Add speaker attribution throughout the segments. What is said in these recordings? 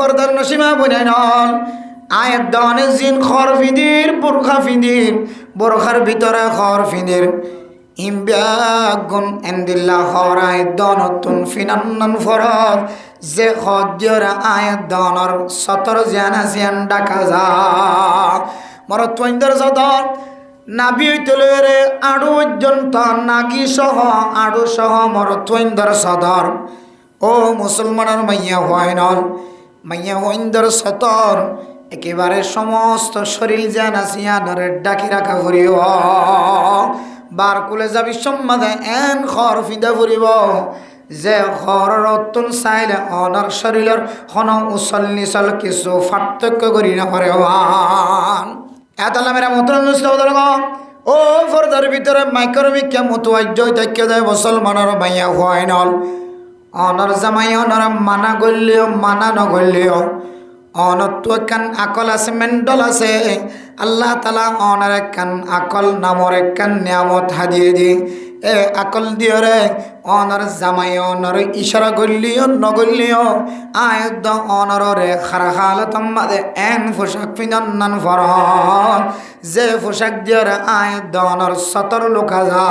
Speaker 1: ফরদার নসিমা বনে নন আয়াত দনে জিন খর ফিদির বুরখা ফিদির বুরখার ভিতরে খর ফিদির ইমবাগুন এন্দিল্লা খর আয়াত দনতুন ফিনান্নান ফরদ যে খদ্যর আয়াত দনর সতর জানা জিয়ান ডাকা যা মর তোইন্দর সদর নাবি হইতলে আড়ু পর্যন্ত নাগি সহ আড়ু সহ মর তোইন্দর সদর ও মুসলমানের মাইয়া হইনল মাইয়া হইন্দর সতর একেবারে সমস্ত শরীর যেন আসিয়ানরে ডাকি রাখা ফুরিব বার কুলে যাবি সম্মাদে এন খর ফিদা ফুরিব যে খর রতুন চাইলে অনার শরীরের হন উচল নিচল কিছু পার্থক্য করি না করে এতালা মেরা মতন ও ফরদার ভিতরে মাইক্রমিকা মতুয়াজ্য থাকি দেয় মুসলমানের মাইয়া হইনল অনর জামাই অনর মানা গলিও মানা নগলিও অনত কান আকল আছে মেন্ডল আছে আল্লাহ তালা অনার কান আকল নামর কান নিয়ামত হাদিয়ে দি এ আকল দিও রে অনর জামাই অনর ইশারা গলিও নগলিও আয়দ অনর রে খারা খাল তোমাদে এন পোশাক পিনন্নান ফর যে পোশাক দিও রে আয়দ অনর সতর লোকা যা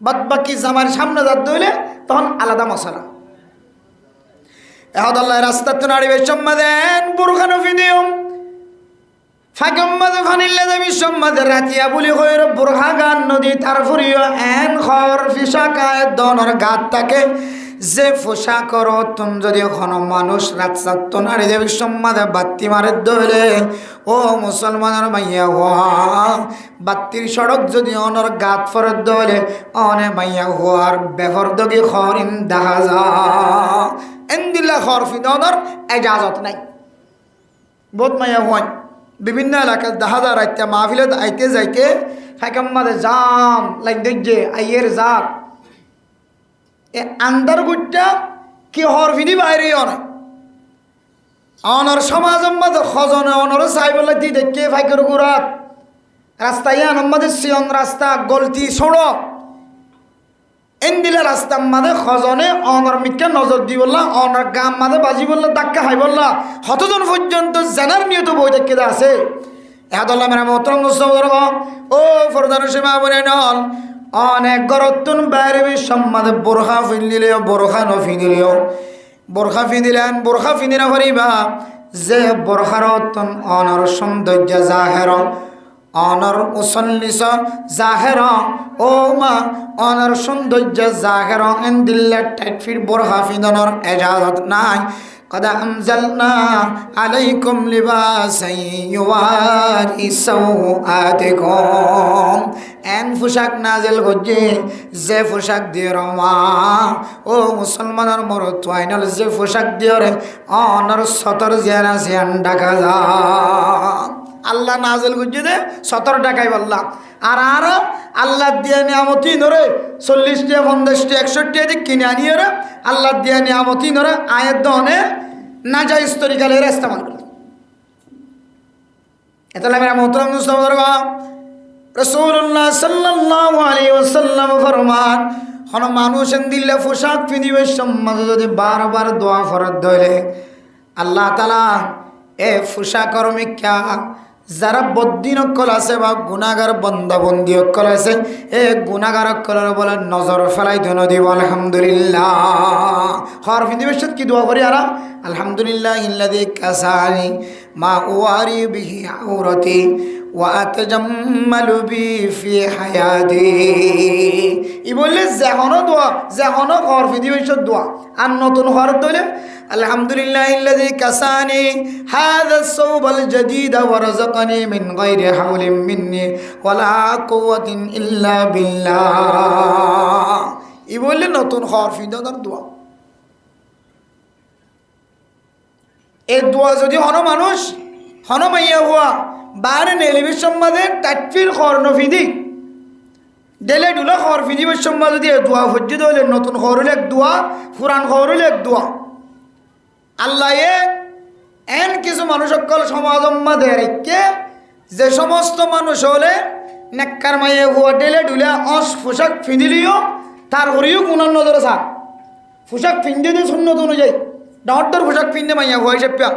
Speaker 1: বাদ বাকি জামার সামনে যাত দইলে তখন আলাদা মশলা এখন আল্লাহ রাস্তা তো নাড়িবে সম্মাদেন বুরখানো ফিদিয়ম ফাগম্মাদে ফানিল্লে দেবী সম্মাদে রাতিয়া বলি হইর বুরহা গান নদী তার ফুরিও এন খর ফিসাকায় দনর গাত তাকে যে ফোসা করো তুম যদি কোনো মানুষ রাত তো নাড়ি দেবী সম্মাদে বাত্তি মারে দইলে ও মুসলমানের মাইয়া হওয়া বাত্তির সড়ক যদি অনর গাত ফরত দইলে অনে মাইয়া হওয়ার বেফর দগি খরিন দেখা যা এন্দিল্লা খর ফিদনর এজাজত নাই বহুত মাইয়া হওয়ান বিভিন্ন এলাকায় দেখা যায় রাইতে মাহফিলত আইতে যাইতে ফাইকাম্মাদে জাম লাইন দেখছে আইয়ের জাত এ আন্দার গুটটা কি হরফিনি বাইরে অনেক অনর সমাজ খজনে অনর সাইবলে দি দেখে ফাইকের গুড়াত রাস্তায় আনম্মাদের সিয়ন রাস্তা গলতি ছোড়ো এন্দিলা রাস্তা মাদে খজনে অনর মিটকে নজর দি বললা অনর গাম মাদে বাজি বললা ধাক্কা খাই বললা হতজন পর্যন্ত জেনার নিয়ত বই দেখে আছে এহাদল্লা মেরা মোহতরম মুসলমান ও ফরদান সীমা বলে নল অনেক গরতুন বাইরে সম্মাদে বোরখা ফিনদিলেও বোরখা নফিনদিলেও বোরখা ফিনদিলেন বোরখা ফিন্দিনা ভরিবা যে বোরখার অনর সৌন্দর্য জাহের অনর উসল্লিস জাহের ও মা অনর সৌন্দর্য জাহের এন্দিল্লা টাইটফির বোরখা ফিন্দনর এজাজত নাই কদা আমজালনা আলাইকুম লিবাসান ইউয়ারি সাওআতিকুম এন পোশাক নাজেল করছে যে পোশাক দিয়ে রমা ও মুসলমানের মরত আইনাল যে পোশাক দিয়ে রে অনর সতর জিয়ানা জিয়ান ডাকা যা আল্লাহ নাজেল করছে দে 17 টাকায় বললাম আর আল্লাহ দিয়া নিয়ামতি নরে 40 টাকা 50 টাকা 61 টাকা দিয়ে কিনে আনিয়ে রে আল্লাহ দিয়া নিয়ামতি নরে আয়াত দনে নাজাইজ তরিকা লের ইস্তেমাল করে এতলা মেরা মোহতরম মুসলমান রাসূলুল্লাহ সাল্লাল্লাহু আলাইহি ওয়াসাল্লাম ফরমান কোন মানুষ দিল্লা পোশাক পিনিবে সম্মাদ যদি বারবার দোয়া ফরত দইলে আল্লাহ তাআলা এ পোশাক কর্মিকা যারা বদ্দিন অকল আছে বা গুনাহগার বান্দা বন্দি অকল আছে এ গুনাহগার অকলের বলে নজর ফেলাই ধন দিব আলহামদুলিল্লাহ হর ফিদিবেশত কি দোয়া করি আর আলহামদুলিল্লাহ ইল্লাযী কাসানি মা উয়ারি বিহি আওরাতি ওয়া আতাজাম্মালু বি ফি হায়াতি ই বললে যেহনো দোয়া যেহনো হর ফিদিবেশত দোয়া আর নতুন হর দলে আলহামদুলিল্লাহ ইল্লাযী কাসানি হাযা আস-সাওবাল জাদীদা ওয়া রাযাকানি মিন গায়রি হাওলিন মিন্নি ওয়ালা কুওয়াতিন ইল্লা বিল্লাহ ই বললে নতুন হর ফিদার দোয়া এই দোয়া যদি হন মানুষ হন মাইয়া হুয়া বারে নেলিবি সম্মাদে তাকফির খরনফিদি ডেলে ডুলা খর ফিদিবের সম্মাদ যদি দোয়া হজ্জিত হইলে নতুন খরুল এক দোয়া পুরান খরুল এক দোয়া আল্লাহ এন কিছু মানুষ সকল সমাজ রেখে যে সমস্ত মানুষ হলে নেককার মাইয়ে হুয়া ডেলে ডুলে পোশাক ফিঁদিলিও তার হরিও গুণার নজরে সা পোশাক ফিন্দি দিয়ে শূন্যত অনুযায়ী ডর পোশাক পিন্ধে মাইয়া হয়ে চেপা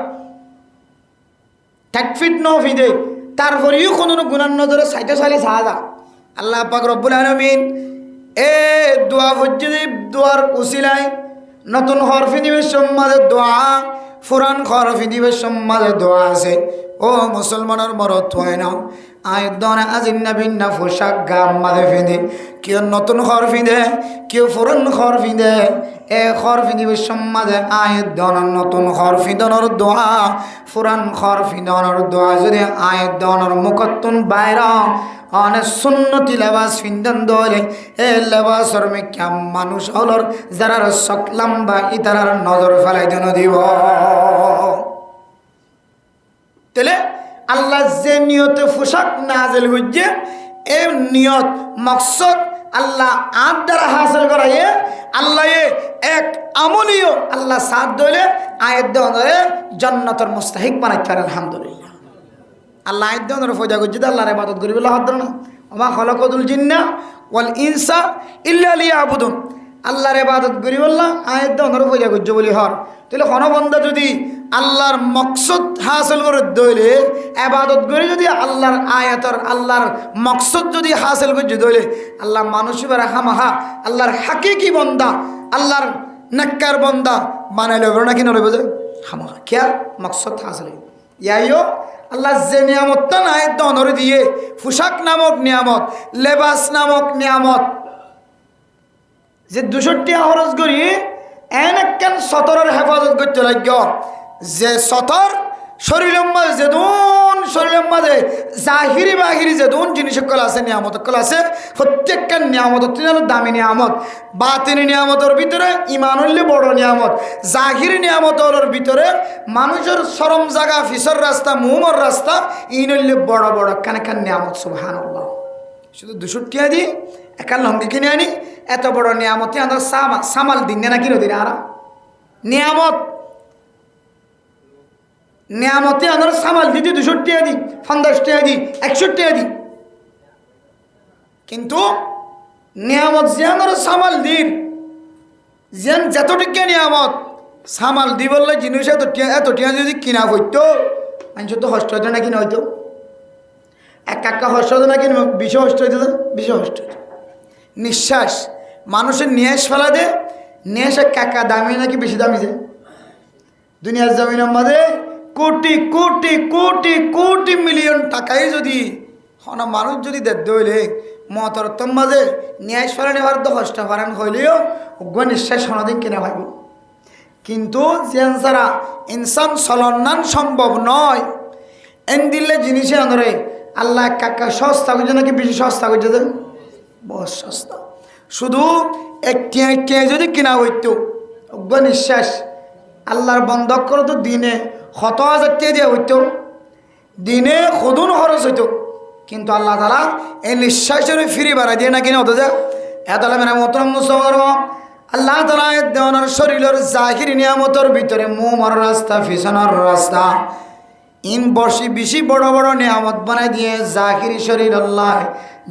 Speaker 1: 10 ফিট 9 ফিটে তারপরেও কোনো গুনার নজরে সাইটে সাইলে সাজা আল্লাহ পাক রব্বুল আলামিন এ দোয়া হজ্জে দোয়ার উসিলায় নতুন হরফি দিবের সম্মাদে দোয়া ফুরান হরফি দিবের সম্মাদে দোয়া আছে ও মুসলমানের মরত হয় না আয়ের দনে আজিন্না ভিন্না পোশাক গাম মাঝে ফিঁদে কেউ নতুন হরফি দে কেউ ফুরান হরফি দে এ হরফি দিবের সম্মাদে আয়ের দনের নতুন হরফি দনের দোয়া ফুরান হরফি দনের দোয়া যদি আয়ের দনের মুখতুন বাইরা অনেক সুন্নতি লেবাস ফিন্দন দলে এ লেবাসর মেকাম মানুষ হলর যারা সকলাম বা ইতারার নজর ফেলাই যেন দিব তাহলে আল্লাহ যে নিয়তে পোশাক নাজিল হইছে এ নিয়ত মকসদ আল্লাহ আদ দ্বারা হাসিল করায় আল্লাহ এক আমলিও আল্লাহ সাথ দলে আয়াত দরে জান্নাতের মুস্তাহিক বানাইতে পারে আলহামদুলিল্লাহ আল্লাহ আয়াত দরে ফয়দা করছে আল্লাহর ইবাদত করি বলে হাত ধরে না ওমা খলাকাতুল জিন্না ওয়াল ইনসা ইল্লা লিয়াবুদুন আল্লাহর ইবাদত করি বললা আয়াত দরে ফয়দা করছে বলি হর তাহলে কোন বান্দা যদি আল্লাহর মকসদ হাসিল করে দইলে ইবাদত করে যদি আল্লাহর আয়াতের আল্লাহর মকসদ যদি হাসিল করে দইলে আল্লাহ মানুষের রাহামাহা আল্লাহর হাকিকি বান্দা আল্লাহর নেককার বান্দা বানাইলে হবে না কি না হবে হামাহা কিয়া মকসদ হাসিল ইয়াইও আল্লাহ যে নিয়ামতটা আয়াত দনরে দিয়ে পোশাক নামক নিয়ামত লেবাস নামক নিয়ামত যে 200 খরচ করি এনেকেন সতরের হেফাজত করতে লাগবে যে সতর শরীরের মাঝে যেদুন শরীরের মাঝে জাহিরি বাহিরি যেদুন জিনিস সকল আছে নিয়ামত সকল আছে প্রত্যেকটা নিয়ামত দামি নিয়ামত বাতিনি নিয়ামতের ভিতরে ইমান হইলে বড় নিয়ামত জাহিরি নিয়ামতের ভিতরে মানুষের শরম জায়গা ফিসর রাস্তা মুমর রাস্তা ইন হইলে বড় বড় কানেকান নিয়ামত সুবহানাল্লাহ শুধু 200 টাকা দি একাল লঙ্গি কিনে আনি এত বড় নিয়ামতে আমরা সামাল দিন না কিনো দিন আর নিয়ামত নিয়ামতে আমরা সামাল দিতে 200 টাকা দিই 50 টাকা দিই 100 টাকা দিই কিন্তু নিয়ামত যে আমরা সামাল দিন যেন যতটুকু নিয়ামত সামাল দি বললে জিনিস এত টাকা যদি কিনা হইতো মানুষ তো হস্ত হইতো না কিনা হইতো এক কাকা হস্ত হতো না কিনা 20 হস্ত হইতো 20 হস্ত হইতো নিঃশ্বাস মানুষের নিয়াস ফেলা দে নিয়াসের কাকা দামি নাকি বেশি দামি যে দুনিয়ার জমিনের মধ্যে কোটি কোটি কোটি কোটি মিলিয়ন টাকাই যদি হন মানুষ যদি দেখতে হইলে মতরতম মাঝে নিয়াস ফেলানি ভারত কষ্ট করেন হইলেও উগ্র নিঃশ্বাস হনদিন কিনে ভাইব কিন্তু যেন ছাড়া ইনসান চলনান সম্ভব নয় এন দিলে জিনিসে আনরে আল্লাহ কাকা সস্তা করছে নাকি বেশি সস্তা করছে যে বহুত সস্তা শুধু একটি যদি কিনা হইতো উগ্র নিঃশ্বাস আল্লাহর বন্ধক করে তো দিনে 100,000 টাকা দেওয়া হইতো দিনে সদুন খরচ হইতো কিন্তু আল্লাহ তালা এই নিঃশ্বাসের ফিরি বাড়াই দিয়ে না কিনা হতো যে এত মেরা মোহতরম মুসলমান আল্লাহ তালা দেওয়ানোর শরীরের জাহির নিয়ামতের ভিতরে মুমর রাস্তা ফিসানোর রাস্তা ইন বসি বেশি বড় বড় নিয়ামত বানাই দিয়ে জাহিরি শরীর আল্লাহ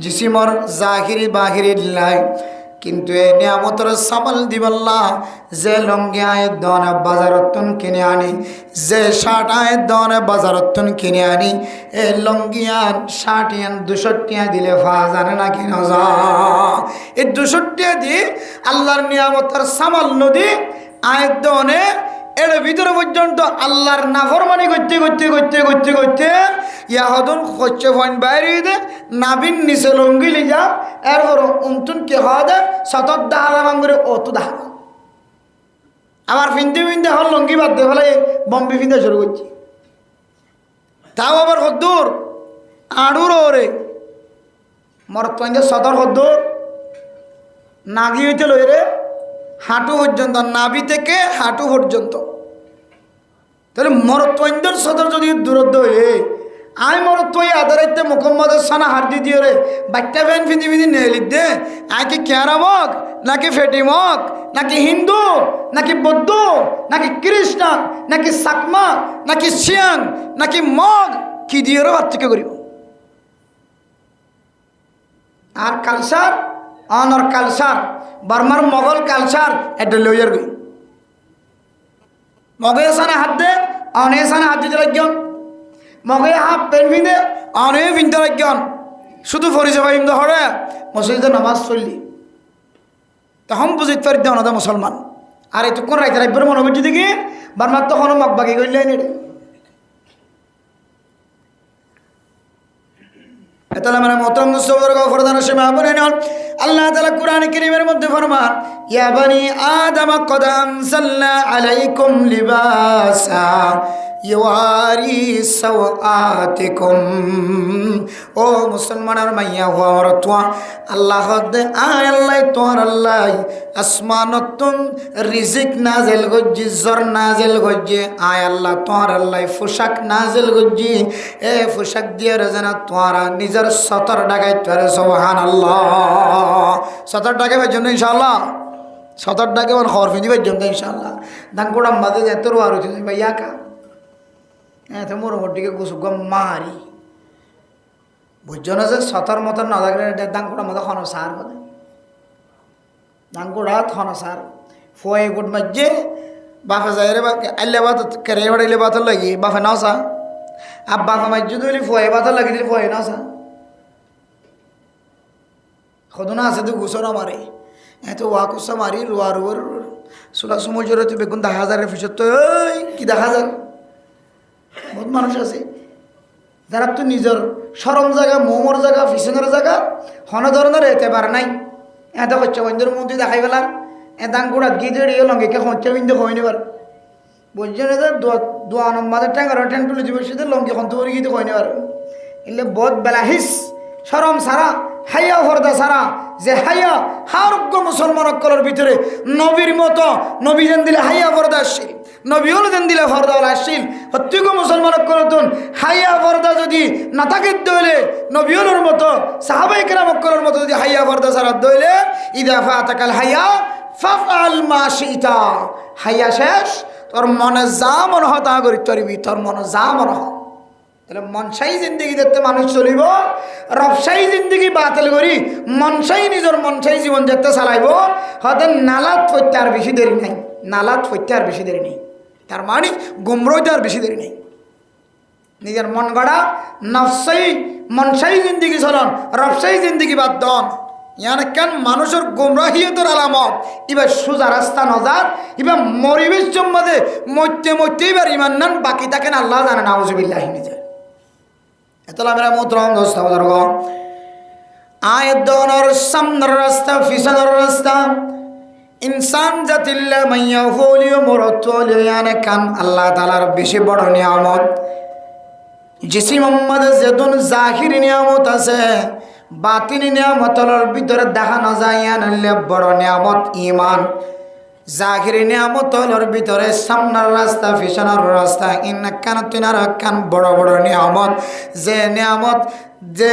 Speaker 1: জিসিমর জাহিরি বাহিরি লাই কিন্তু এই নিয়ামতের সামাল দিবাল্লাহ যে লঙ্গি আয়ের দনে বাজারতন কিনে আনি যে শার্ট আয়ের দনে বাজারতন কিনে আনি এই লঙ্গিয়ান শার্ট ইয়ান 200 টাকা দিলে জানে না কি না যা এই 200 টাকা দিয়ে আল্লাহর নিয়ামতের সামাল নদী আয়ের দনে এর ভিতরে পর্যন্ত আল্লাহর নাফরমানি করতে করতে করতে করতে করতে ইয়াহদন হচ্ছে ফোন বাইরে দে নাবিন নিচে লঙ্গি লি যা এরপর উন্তুন কে হওয়া দে 70 দাহারা মাঙ্গরে অত দাহারা আবার ফিনতে ফিনতে হল লঙ্গি বাদ দে ফেলে বম্বি ফিনতে শুরু করছি তাও আবার হদ্দুর আড়ুর ওরে মরত সদর হদ্দুর নাগি হইতে লই রে হাঁটু পর্যন্ত নাভি থেকে হাঁটু পর্যন্ত তাহলে মরত্বইন্দর সদর যদি দূরত্ব হয়ে আই মরত্বই আদারাইতে মুখম্মদের সানা হারদি দিয়ে রে বাচ্চা ফ্যান ফিদি ফিদি নেলি দে আই কি ক্যারামক নাকি ফেটিমক নাকি হিন্দু নাকি বৌদ্ধ নাকি খ্রিস্টান নাকি সাকমা নাকি সিয়াং নাকি মগ কি দিয়ে রে বাচ্চাকে করিব আর কালচার অনর কালচার বার্মার মোগল কালচার এটা লইয়ার গই মগে সানা হাত দে অনে সানা হাত দিতে লাগন মগে হাফ পেন ভিন্দে অনে ভিনতে লাগন শুধু ফরিজা ভাইম হরে মসজিদে নামাজ চললি তখন বুঝিতে পারি অনাদা মুসলমান আর এতক্ষণ রাইতে রাখবার মনে করছি দেখি বারমার তখন মগবাগি করলে নে তাহলে মানে মোহতরম দোস্তদের ফরদানের সময় আপনি নন আল্লাহ তাআলা কোরআন কারীমের মধ্যে ফরমান ইয়া বানি আদম কদ আনসালনা আলাইকুম লিবাসা ইওয়ারি সাওআতিকুম ও মুসলমানের মাইয়া হওয়ার তোয়া আল্লাহ দে আল্লাহ তোর আল্লাহ আসমানতুন রিজিক নাজিল গজ্জি জর নাজিল গজ্জি আয় আল্লাহ তোর আল্লাহ পোশাক নাজিল গজ্জি এ পোশাক দিয়ে রাজনা তোরা নিজের সতর ডাকাই তোরে সুবহানাল্লাহ সতর ডাকাই জন্য ইনশাআল্লাহ সতর ডাকে ওর খবর ফিদিবার জন্য ইনশাআল্লাহ দাঙ্কুড়া মাঝে এতর আর হচ্ছে ভাইয়া কা তো মোটামুটিকে গুসুক মারি বুঝছো না যে সতর মতন না থাকলে দাঙ্কুড়া মতো খন সার হবে দাঙ্কুড়া খন সার ফয়ে গুট মাঝে বাফে যাই রে আইলে বাত কেরে বাড়াইলে বাতর লাগি বাফে নাওসা আর বাফে মাঝে দিলি ফয়ে বাতর লাগি দিলি ফয়ে নাওসা খদনা আছে তো গুসর মারে এত ওয়াকুসা মারি রোয়া রোয়ার সোলা সময় জোরে তুই বেগুন 10,000 ফিসত তো কি 10,000 বহুত মানুষ আছে যারা তো নিজের সরম জায়গা মোমোর জায়গা ফিসনের জায়গা হন ধরনের এতে পারে নাই এত হচ্ছে বন্ধুর মধ্যে দেখাই পেলার এ দাঙ্গুড়া গিয়ে লঙ্গিকে হচ্ছে বিন্দু হয়নি পারে বলছে না যে দোয়া নম্বরের ট্যাঙ্গার ট্যাং তুলে দিবে সেটা লঙ্গি হন্ত করে গিয়ে হয়নি পারে এলে বহুত বেলাহিস সরম সারা হাইয়া ফর্দা সারা যে হাইয়া হারোগ্য মুসলমান অক্কলের ভিতরে নবীর মতো নবী যেন দিলে হাইয়া ফর্দা আসছিল নবী হল যেন দিলে ফর্দা হল আসছিল প্রত্যেক মুসলমান অক্কলতন হাইয়া ফর্দা যদি না থাকে দইলে নবী হলের মতো সাহাবাই কেরাম অক্কলের মতো যদি হাইয়া ফর্দা সারা দইলে ইদা ফাতাকাল হাইয়া ফাফআল মা শিতা হাইয়া শেষ তোর মনে যা মনে হয় তা করি তরিবি তোর মনে যা মনে হয় তাহলে মনসাই জিন্দগি দেখতে মানুষ চলিব রবসাই জিন্দগি বাতিল করি মনসাই নিজের মনসাই জীবন দেখতে চালাইব হয়তো নালাত ফইতে আর বেশি দেরি নাই নালাত ফইতে আর বেশি দেরি নেই তার মানে গুমরইতে আর বেশি দেরি নেই নিজের মন গড়া নফসাই মনসাই জিন্দগি চলন রবসাই জিন্দগি বাদ দন ইয়ান কেন মানুষের গুমরাহিয়তের আলামত এবার সোজা রাস্তা নজার এবার মরিবেশ জম্মাদে মরতে মরতে এবার ইমান নান বাকি থাকেন আল্লাহ জানে নাউজুবিল্লাহ নিজে এতলা মেরা মোহতরম দোস্ত বুজুর্গ আয়াত দনর সামনের রাস্তা ফিসানোর রাস্তা ইনসান জাতিল্লা মাইয়া ফলিও মরতলিয়ানে কান আল্লাহ তাআলার বেশি বড় নিয়ামত জিসি মোহাম্মদ যেদুন জাহির নিয়ামত আছে বাতিনি নিয়ামতর ভিতরে দেখা না যায় আনলে বড় নিয়ামত ঈমান জাহিরি নিয়ামতর ভিতরে সামনের রাস্তা ফিসানোর রাস্তা ইনকান তিনার কান বড় বড় নিয়ামত যে নিয়ামত যে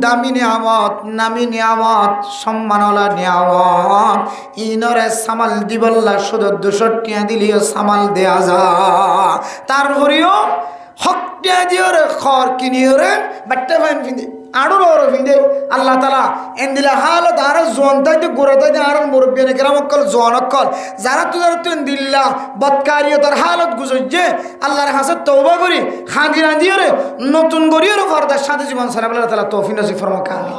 Speaker 1: দামি নিয়ামত নামি নিয়ামত সম্মানলা নিয়ামত ইনরে সামাল দিবল্লা শুধু 200 টাকা দিলেও সামাল দেয়া যা তারপরেও হকটা দিও রে খর কিনিও রে বাট্টা ফাইন ফিন্দে আড়ো বড় ফিন্দে আল্লাহ তাআলা এন্দিলা হালত আর জোন তাইতে গোরা তাইতে আর মুরব্বিয়ান کرام অকল জোন অকল যারা তুই দিল্লা বদকারিয়তার হালত গুজরে আল্লাহর কাছে তওবা করি খাগিরা দিও রে নতুন করিও রে ফরদার সাথে জীবন সারা আল্লাহ তাআলা তৌফিক নসিব ফরমাক আমিন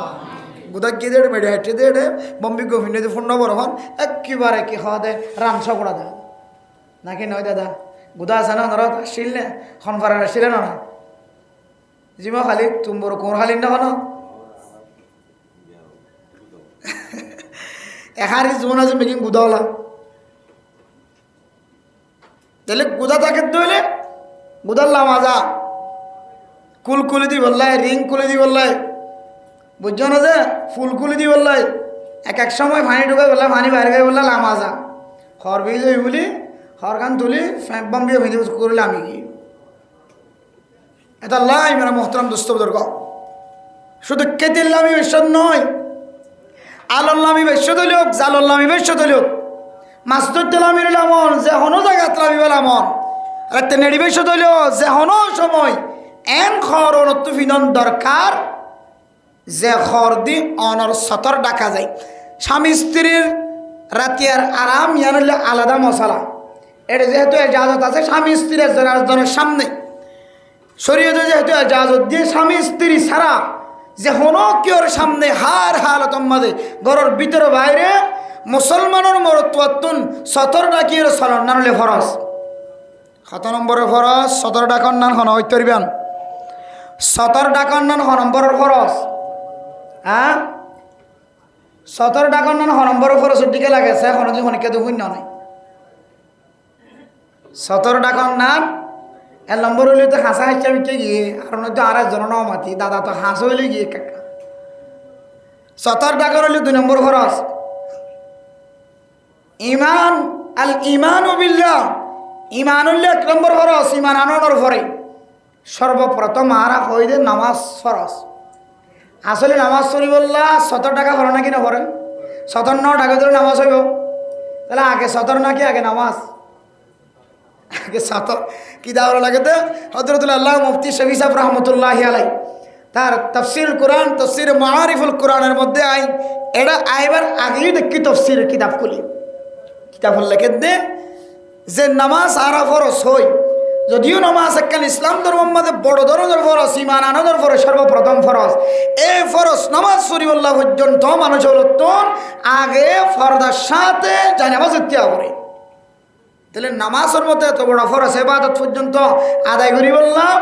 Speaker 1: গুদা কি দেড় মেডে হেটে দেড় বম্বি গোফিনে দে ফোন নম্বর হন একবারে কি খাওয়া দে রামসা করা দে নাকি নয় দাদা গুদা আছে না ধরো আসিল না খনফারা আসিল না জিমা খালি তুমবর কোর খালি না কেন এখানে জীবন আছে মেকিং গুদাওলা তাহলে গুদা থাকে দইলে গুদাল্লা মাজা কুল কুলি দি বললাই রিং কুলি দি বললাই বুঝছো না যে ফুল কুলি দি বললাই এক সময় পানি ঢুকাই বললাই পানি বাইরে গাই বললা লামাজা হর বিজ হই বলি হর গান তুলি বম্বে ভিডিও করলে আমি কি এটা লাই মেরা মোহতরম দোস্ত বুজুর্গ শুধু কেতিল্লামি বেশদ নয় আল্লামি বেশদ লোক জালাল্লামি বেশদ লোক মাসুদ তেলামির লামন যে হনো জায়গা তলামি লামন রাতে নেড়ি বেশদ হইলো যে হনো সময় এন খর অনত্ব ফিনন দরকার যে খর দি অনর সতর ডাকা যায় স্বামী স্ত্রীর রাতিয়ার আরাম ইয়ান হইলে আলাদা মশলা এটা যেহেতু এজাজত আছে স্বামী স্ত্রীর একজনের সামনে, শরীয়তে যেহেতু এজাজত দিয়ে স্বামী স্ত্রী ছাড়া যে হনো কেউর সামনে হার হালতম মাঝে ঘরের ভিতরে বাইরে মুসলমানের মরত্বতুন 17 ডাকির চলন না হলে ফরজ। কত নম্বরের ফরজ? 17 ডাকর নান হন ঐতরিবান 17 ডাকর নান হ নম্বরের ফরজ। হ্যাঁ 17 ডাকর নান হ নম্বরের ফরজের দিকে লাগেছে এখন কি হনিকে তো শূন্য নাই। 17 ডাকর নান 1 নম্বর হইলে তো হাসা হাসা বিকে গিয়ে আর নয়তো আর একজন মাতি দাদা তো হাঁস হইলে গিয়ে কাকা। 17 ডাকর হইলে 2 নম্বর ফরজ ইমান, আল ইমান বিল্লাহ, ইমান হইলে 1 নম্বর ফরজ। ইমান আনানোর পরে সর্বপ্রথম আরা হইলে নামাজ ফরজ। আসলে নামাজ পড়ি বললা 17 টাকা ভরে নাকি না ভরে? 17 টাকা ধরে নামাজ হইব, তাহলে আগে 17 নাকি আগে নামাজ? আগে 17 কি দাওয়া লাগে তো হযরতুল আল্লাহ মুফতি শফি সাহেব রহমতুল্লাহি আলাইহি তার তাফসীর কোরআন, তাফসীর মাআরিফুল কোরআনের মধ্যে আই এটা আইবার আগেই দেখি তাফসীরের কিতাব খুলি, কিতাব লেখে দে যে নামাজ আরা ফরজ হই। যদিও নামাজ একখান ইসলাম ধর্মের মধ্যে বড় ধরনের ফরজ, ইমান আনানোর পরে সর্বপ্রথম ফরজ। এই ফরজ নামাজ শরীফুল্লাহ পর্যন্ত মানুষ হলো আগে ফরদার সাথে যায় নামাজ ইত্যাগ করে। তাহলে নামাজের মধ্যে এত বড় ফরজ ইবাদত পর্যন্ত আদায় করি বললাম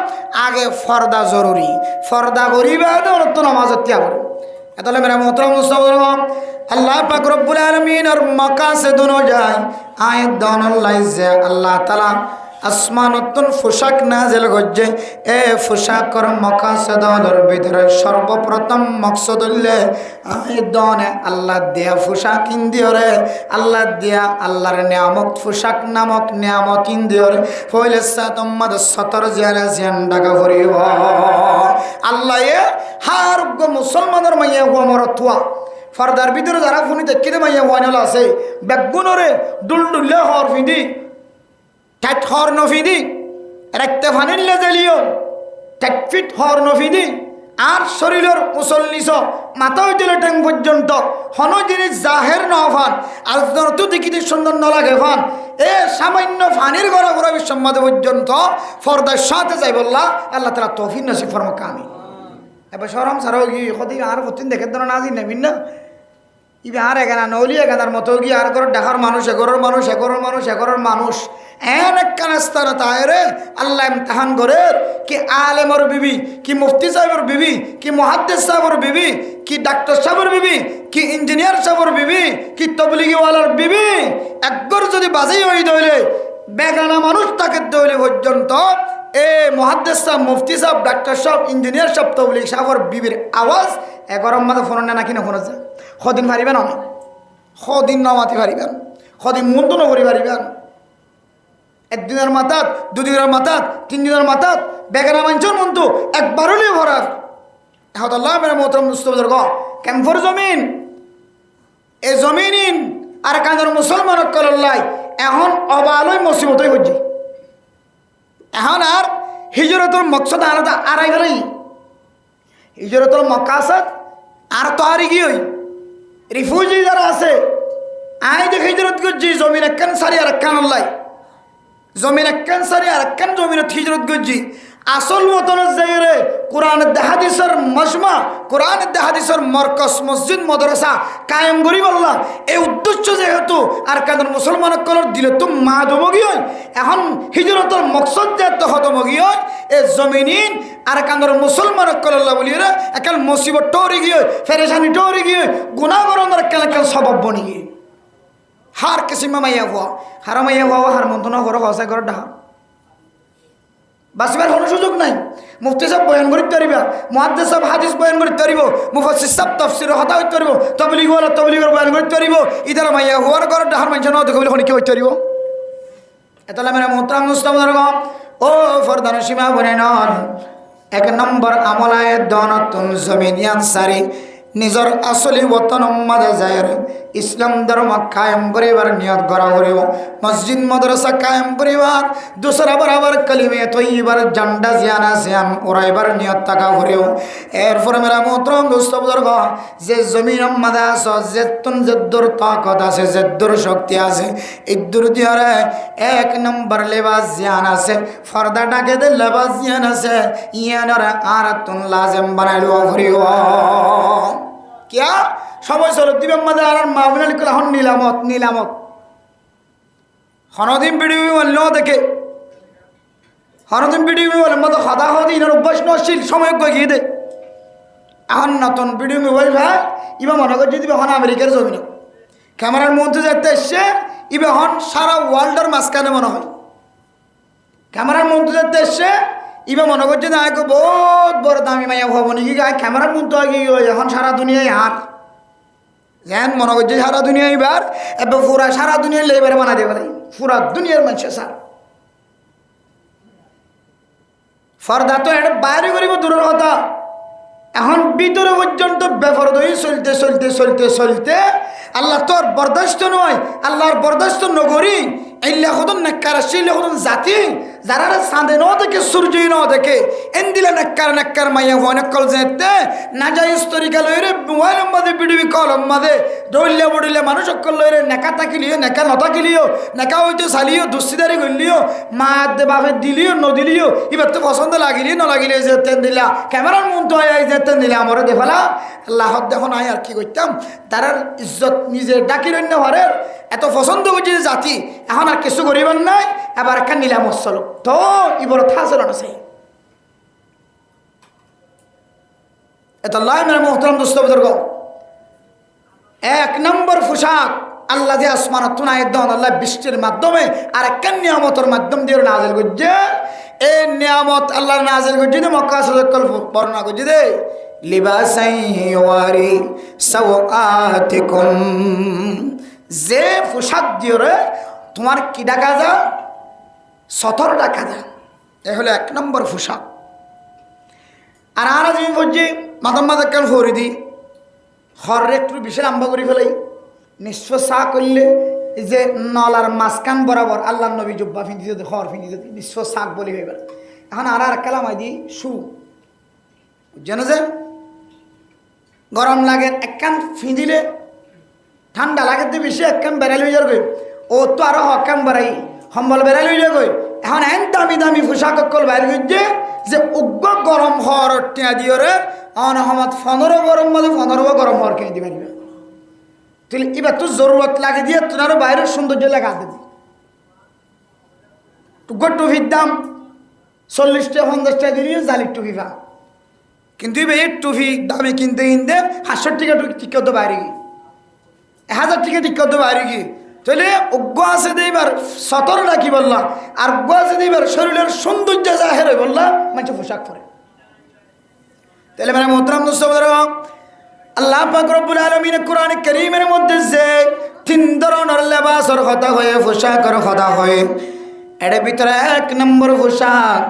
Speaker 1: আগে ফরদা জরুরি, ফরদা করিবা তো নামাজ ইত্যাগ করে। তাহলে মেরা মোহতরম মুসলমান আল্লাহ পাক রব্বুল আলামিন আর মাকাসিদ অনুযায়ী আয়াত দান আল্লাহ তাআলা আসমানতুন পোশাক নাযিল করছে। এ পোশাকর মাকাসিদের ভিতরে সর্বপ্রথম মকসদ হইলে আয়াত দান আল্লাহ দিয়া পোশাক ইন্দিয়রে, আল্লাহ দিয়া আল্লাহর নিয়ামত পোশাক নামক নিয়ামত ইন্দিয়রে ফইলে সাতম্মাদ 17 জিয়ারা জিয়ান ডাকা করিব। আল্লাহ এ হার মুসলমানের মাইয়া হুয়া মরতুয়া ফরদার ভিতরে যারা ফোনি দেখিতে মাইয়া ওয়ানল আছে বেগুনরে দুলদুল্লে হর ফিদি ঠ্যাট হর নফিদি রাখতে ফানিল্লে জ্বালিও ঠ্যাট ফিট হর নফিদি আর শরীরের মুসল্লিস মাথা হইতে ট্যাং পর্যন্ত হন জিনিস জাহের ন ফান আর তো দেখিতে সুন্দর ন লাগে ফান এ সামান্য ফানির গড়া গড়া বিশ্বম্মাদ পর্যন্ত ফরদার সাথে যাই বললা আল্লাহ তাআলা তৌফিক নসিব ফরমাক। আমি এবার সরম সারাও গিয়ে কদি আর কতিন দেখে তো নাজি নেবিন না ইবে আর এখানে নলি এখানার মতো গিয়ে আর ঘর দেখার মানুষ এগরের মানুষ এগরের মানুষ এগরের মানুষ এন একখান স্থানে তাহলে আল্লাহ ইমতিহান করে কি আলেমর বিবি, কি মুফতি সাহেবের বিবি, কি মুহাদ্দিস সাহেবের বিবি, কি ডাক্তার সাহেবের বিবি, কি ইঞ্জিনিয়ার সাহেবের বিবি, কি তবলিগিওয়ালার বিবি একবার যদি বাজেই হয়ে দইলে বেগানা মানুষ তাকে দইলে পর্যন্ত এ মুহাদ্দিস সাহেব, মুফতি সাহেব, ডাক্তার সাহেব, ইঞ্জিনিয়ার সাহেব, তবলিগ সাহেবের বিবির আওয়াজ এগরম মাঝে ফোন না নাকি না ফোন আছে সদিন পারিবেন অনেক সদিন নমাতি পারিবেন সদিন মন্দ নকরি পারিবেন। একদিনের মাথাত, দুদিনের মাথাত, 3 দিনের মাথাত বেগানা মানুষের মন্তু একবার হলেও ভরার এখন আল্লাহ মেরা মোহতরম মুস্তফাদের গ ক্যাম্পর জমিন এ জমিন আর কাঁদের মুসলমান কল্লাই এখন অবালয় মুসিবতই হচ্ছে। এখন আর হিজরতের মকসদ আলাদা আড়াই গেলেই হিজরতের মকাসদ আর তো আর গিয়ে রিফিউজি যারা আছে আই দেখে হিজরত করছি জমিন একখান সারি আর একখান আল্লাহ জমিন একখান সারি আর একখান জমিনত হিজরত করছি আসল মতনের জায়গায় কোরআন হাদিসের মজমা, কোরআন হাদিসের মরকজ, মসজিদ, মাদ্রাসা কায়েম করি বললাম এই উদ্দেশ্য যেহেতু আর কাদের মুসলমান কলর দিলে তো মা দমগি হয় এখন হিজরতের মকসদ যেহেতু হতমগি হয় এই জমিনিন আর কাদের মুসলমান কল্লা বলি একাল মুসিবত টরি গিয়ে ফেরেশানি টরি গিয়ে গুণাগরণের একাল একাল স্বভাব বনি গিয়ে হার কিসিমা মাইয়া হওয়া হারা মাইয়া হওয়া হার মন্ত্রণা ঘর হসা ঘর ডাহা বাসিবার কোনো সুযোগ নাই। মুফতি সাহেব বয়ান করতে পারিবা, মুহাদ্দিস সাহেব হাদিস বয়ান করতে পারিব, মুফাসসির সাহেব তাফসীর হতা হইতে পারিব, তাবলীগওয়ালা তাবলীগের বয়ান করতে পারিব, ইদার মাইয়া হওয়ার ঘর ডাহার মানুষ না দেখো বলে কি হইতে পারিব। এতলা মেরা মোহতারাম মুস্তাফার ও ফরদান সীমা বনে নন 1 নম্বর আমলায়ে দনতুন জমিনিয়ান সারি নিজর আসলি বতন মাঝে যায় ইসলাম ধর্ম কায়েম করিবার নিয়ত করা করিব মসজিদ মাদ্রাসা কায়েম করিবার দুসরা বরাবর কলিমে তৈবার জান্ডা জিয়ানা জিয়ান ওরাইবার নিয়ত থাকা করিব এরপরে মেরা মোহতরম দোস্ত বুজুর্গ যে জমিন মাঝে আস যেতুন যেদ্দুর তাকত আছে যেদ্দুর শক্তি আছে ইদ্দুর দিয়ারে এক নম্বর লেবাস জিয়ান আছে ফর্দাটাকে দে লেবাস জিয়ান আছে ইয়ানর আর তুন লাজেম বানাইলো করিব কিয়া সবাই চলো দিবে আমাদের আর মাহবিনাল কলা হন নিলামত নিলামত হনদিন ভিডিও বলল দেখে হনদিন ভিডিও বলে মতো সদা সদি ইনার অভ্যাস নশীল সময় গিয়ে দে এখন নতুন ভিডিও মোবাইল ভাই ইবা মনে করছে দিবে হন আমেরিকার জমিন ক্যামেরার মধ্যে যেতে এসছে ইবে হন সারা ওয়ার্ল্ডের মাঝখানে মনে হয় ক্যামেরার মধ্যে যেতে এসছে ইবা মনে করছে না বহুত বড় দামি মাইয়া হবো নাকি গায়ে ক্যামেরার মধ্যে আগে এখন সারা দুনিয়ায় আর যেন মনে করছে সারা দুনিয়া এবার এবার পুরা সারা দুনিয়ার লেবারে বানা দেবে পুরা দুনিয়ার মানুষের সার ফর্দা তো এটা বাইরে করিব দূরের কথা এখন ভিতরে পর্যন্ত বেফরদ হয়ে চলতে চলতে চলতে চলতে আল্লাহ তোর বরদাস্ত নয় আল্লাহর বরদাস্ত নগরী এইলা হতন নেককার সেইলা হতন জাতি যারা চাঁদে ন দেখে সূর্য ন দেখে এন দিলে নেককার নেককার মাইয়া অনেক কল যেতে না যাই তরিকা লইরে মোবাইল মাঝে বিডিবি কলম মাঝে দৌড়লে বড়িলে মানুষ অকল লইরে নেকা তাকিলিও নেকা নতাকিলিও নেকা হইতে চালিও দুশ্চিদারি করলিও মা দে বাপে দিলিও নদিলিও এবার তো পছন্দ লাগিলিও নলাগিলে যেতেন দিলা ক্যামেরার মন তো আয় যেতেন দিলে আমারও দেখালা আল্লাহর দেখো নাই আর কি করতাম তারার ইজ্জত নিজে ডাকি রন্য ঘরের এত পছন্দ করছে জাতি এখন আর কিছু করিবার নাই এবার একটা নিলামত চলো তো ইবর থাকছিল না সেই এত লাই মেরে মোহতরম দোস্ত বুজুর্গ এক নম্বর পোশাক আল্লাহ যে আসমান তুনায় দন আল্লাহ বৃষ্টির মাধ্যমে আর একটা নিয়ামতের মাধ্যম দিয়ে নাজিল করছে এই নিয়ামত আল্লাহ নাজিল করছে মক্কা সদকল বর্ণনা করছে দে লিবাসাই ওয়ারি সাওআতিকুম যে পোশাক দিয়ে তোমার কি ডাকা যা সতর ডাকা যা এ হলো এক নম্বর পোশাক আর আর আমি বলছি মাদাম মাদাক্কাল ফরি দি হরে একটু বিশাল আম্বা করে ফেলাই নিঃস্ব চা করলে যে নলার মাঝখান বরাবর আল্লাহ নবী জুব্বা ফিঁদি যেতে হর ফিঁদি যেতে নিঃস্ব শাক বলি হয়ে গেল এখন আর আর কালামাই দি শু বুঝছেন যে গরম লাগে একখান ফিঁদিলে ঠান্ডা লাগে তো বেশি একখান বেড়াল হয়ে যাবে ও তো আরো হকান বেড়াই সম্বল বেড়াল হয়ে যাবে এখন এন দামি দামি পোশাক অকল বাইর হচ্ছে যে উগ্র গরম হওয়ার টিয়া দিয়ে অনহমত 15 গরম মধ্যে 15 গরম হওয়ার কিনে দিবে তুই এবার তো জরুরত লাগে দিয়ে তোমারও বাইরের সৌন্দর্য লাগা দিবি টুকর টুপির দাম 40টা 50টা দিলি জালির টুপি পা কিন্তু এবার এই টুপি দামে কিনতে কিনতে 500 টাকা টিকা তো বাইরে গিয়ে 1000 টাকা টিকা তো বাইরে গিয়ে তাহলে অজ্ঞ আছে এইবার সতর রাখি বললাম আর অজ্ঞ আছে এইবার শরীরের সৌন্দর্য জাহের হয় বললাম মানুষ পোশাক পরে তাহলে মানে মোহতরম দোস্ত আল্লাহ পাক রব্বুল আলামিন কোরআন কারীমের মধ্যে যে 3 ধরনের লেবাসের কথা হয় পোশাকের কথা হয় এর ভিতরে এক নম্বর পোশাক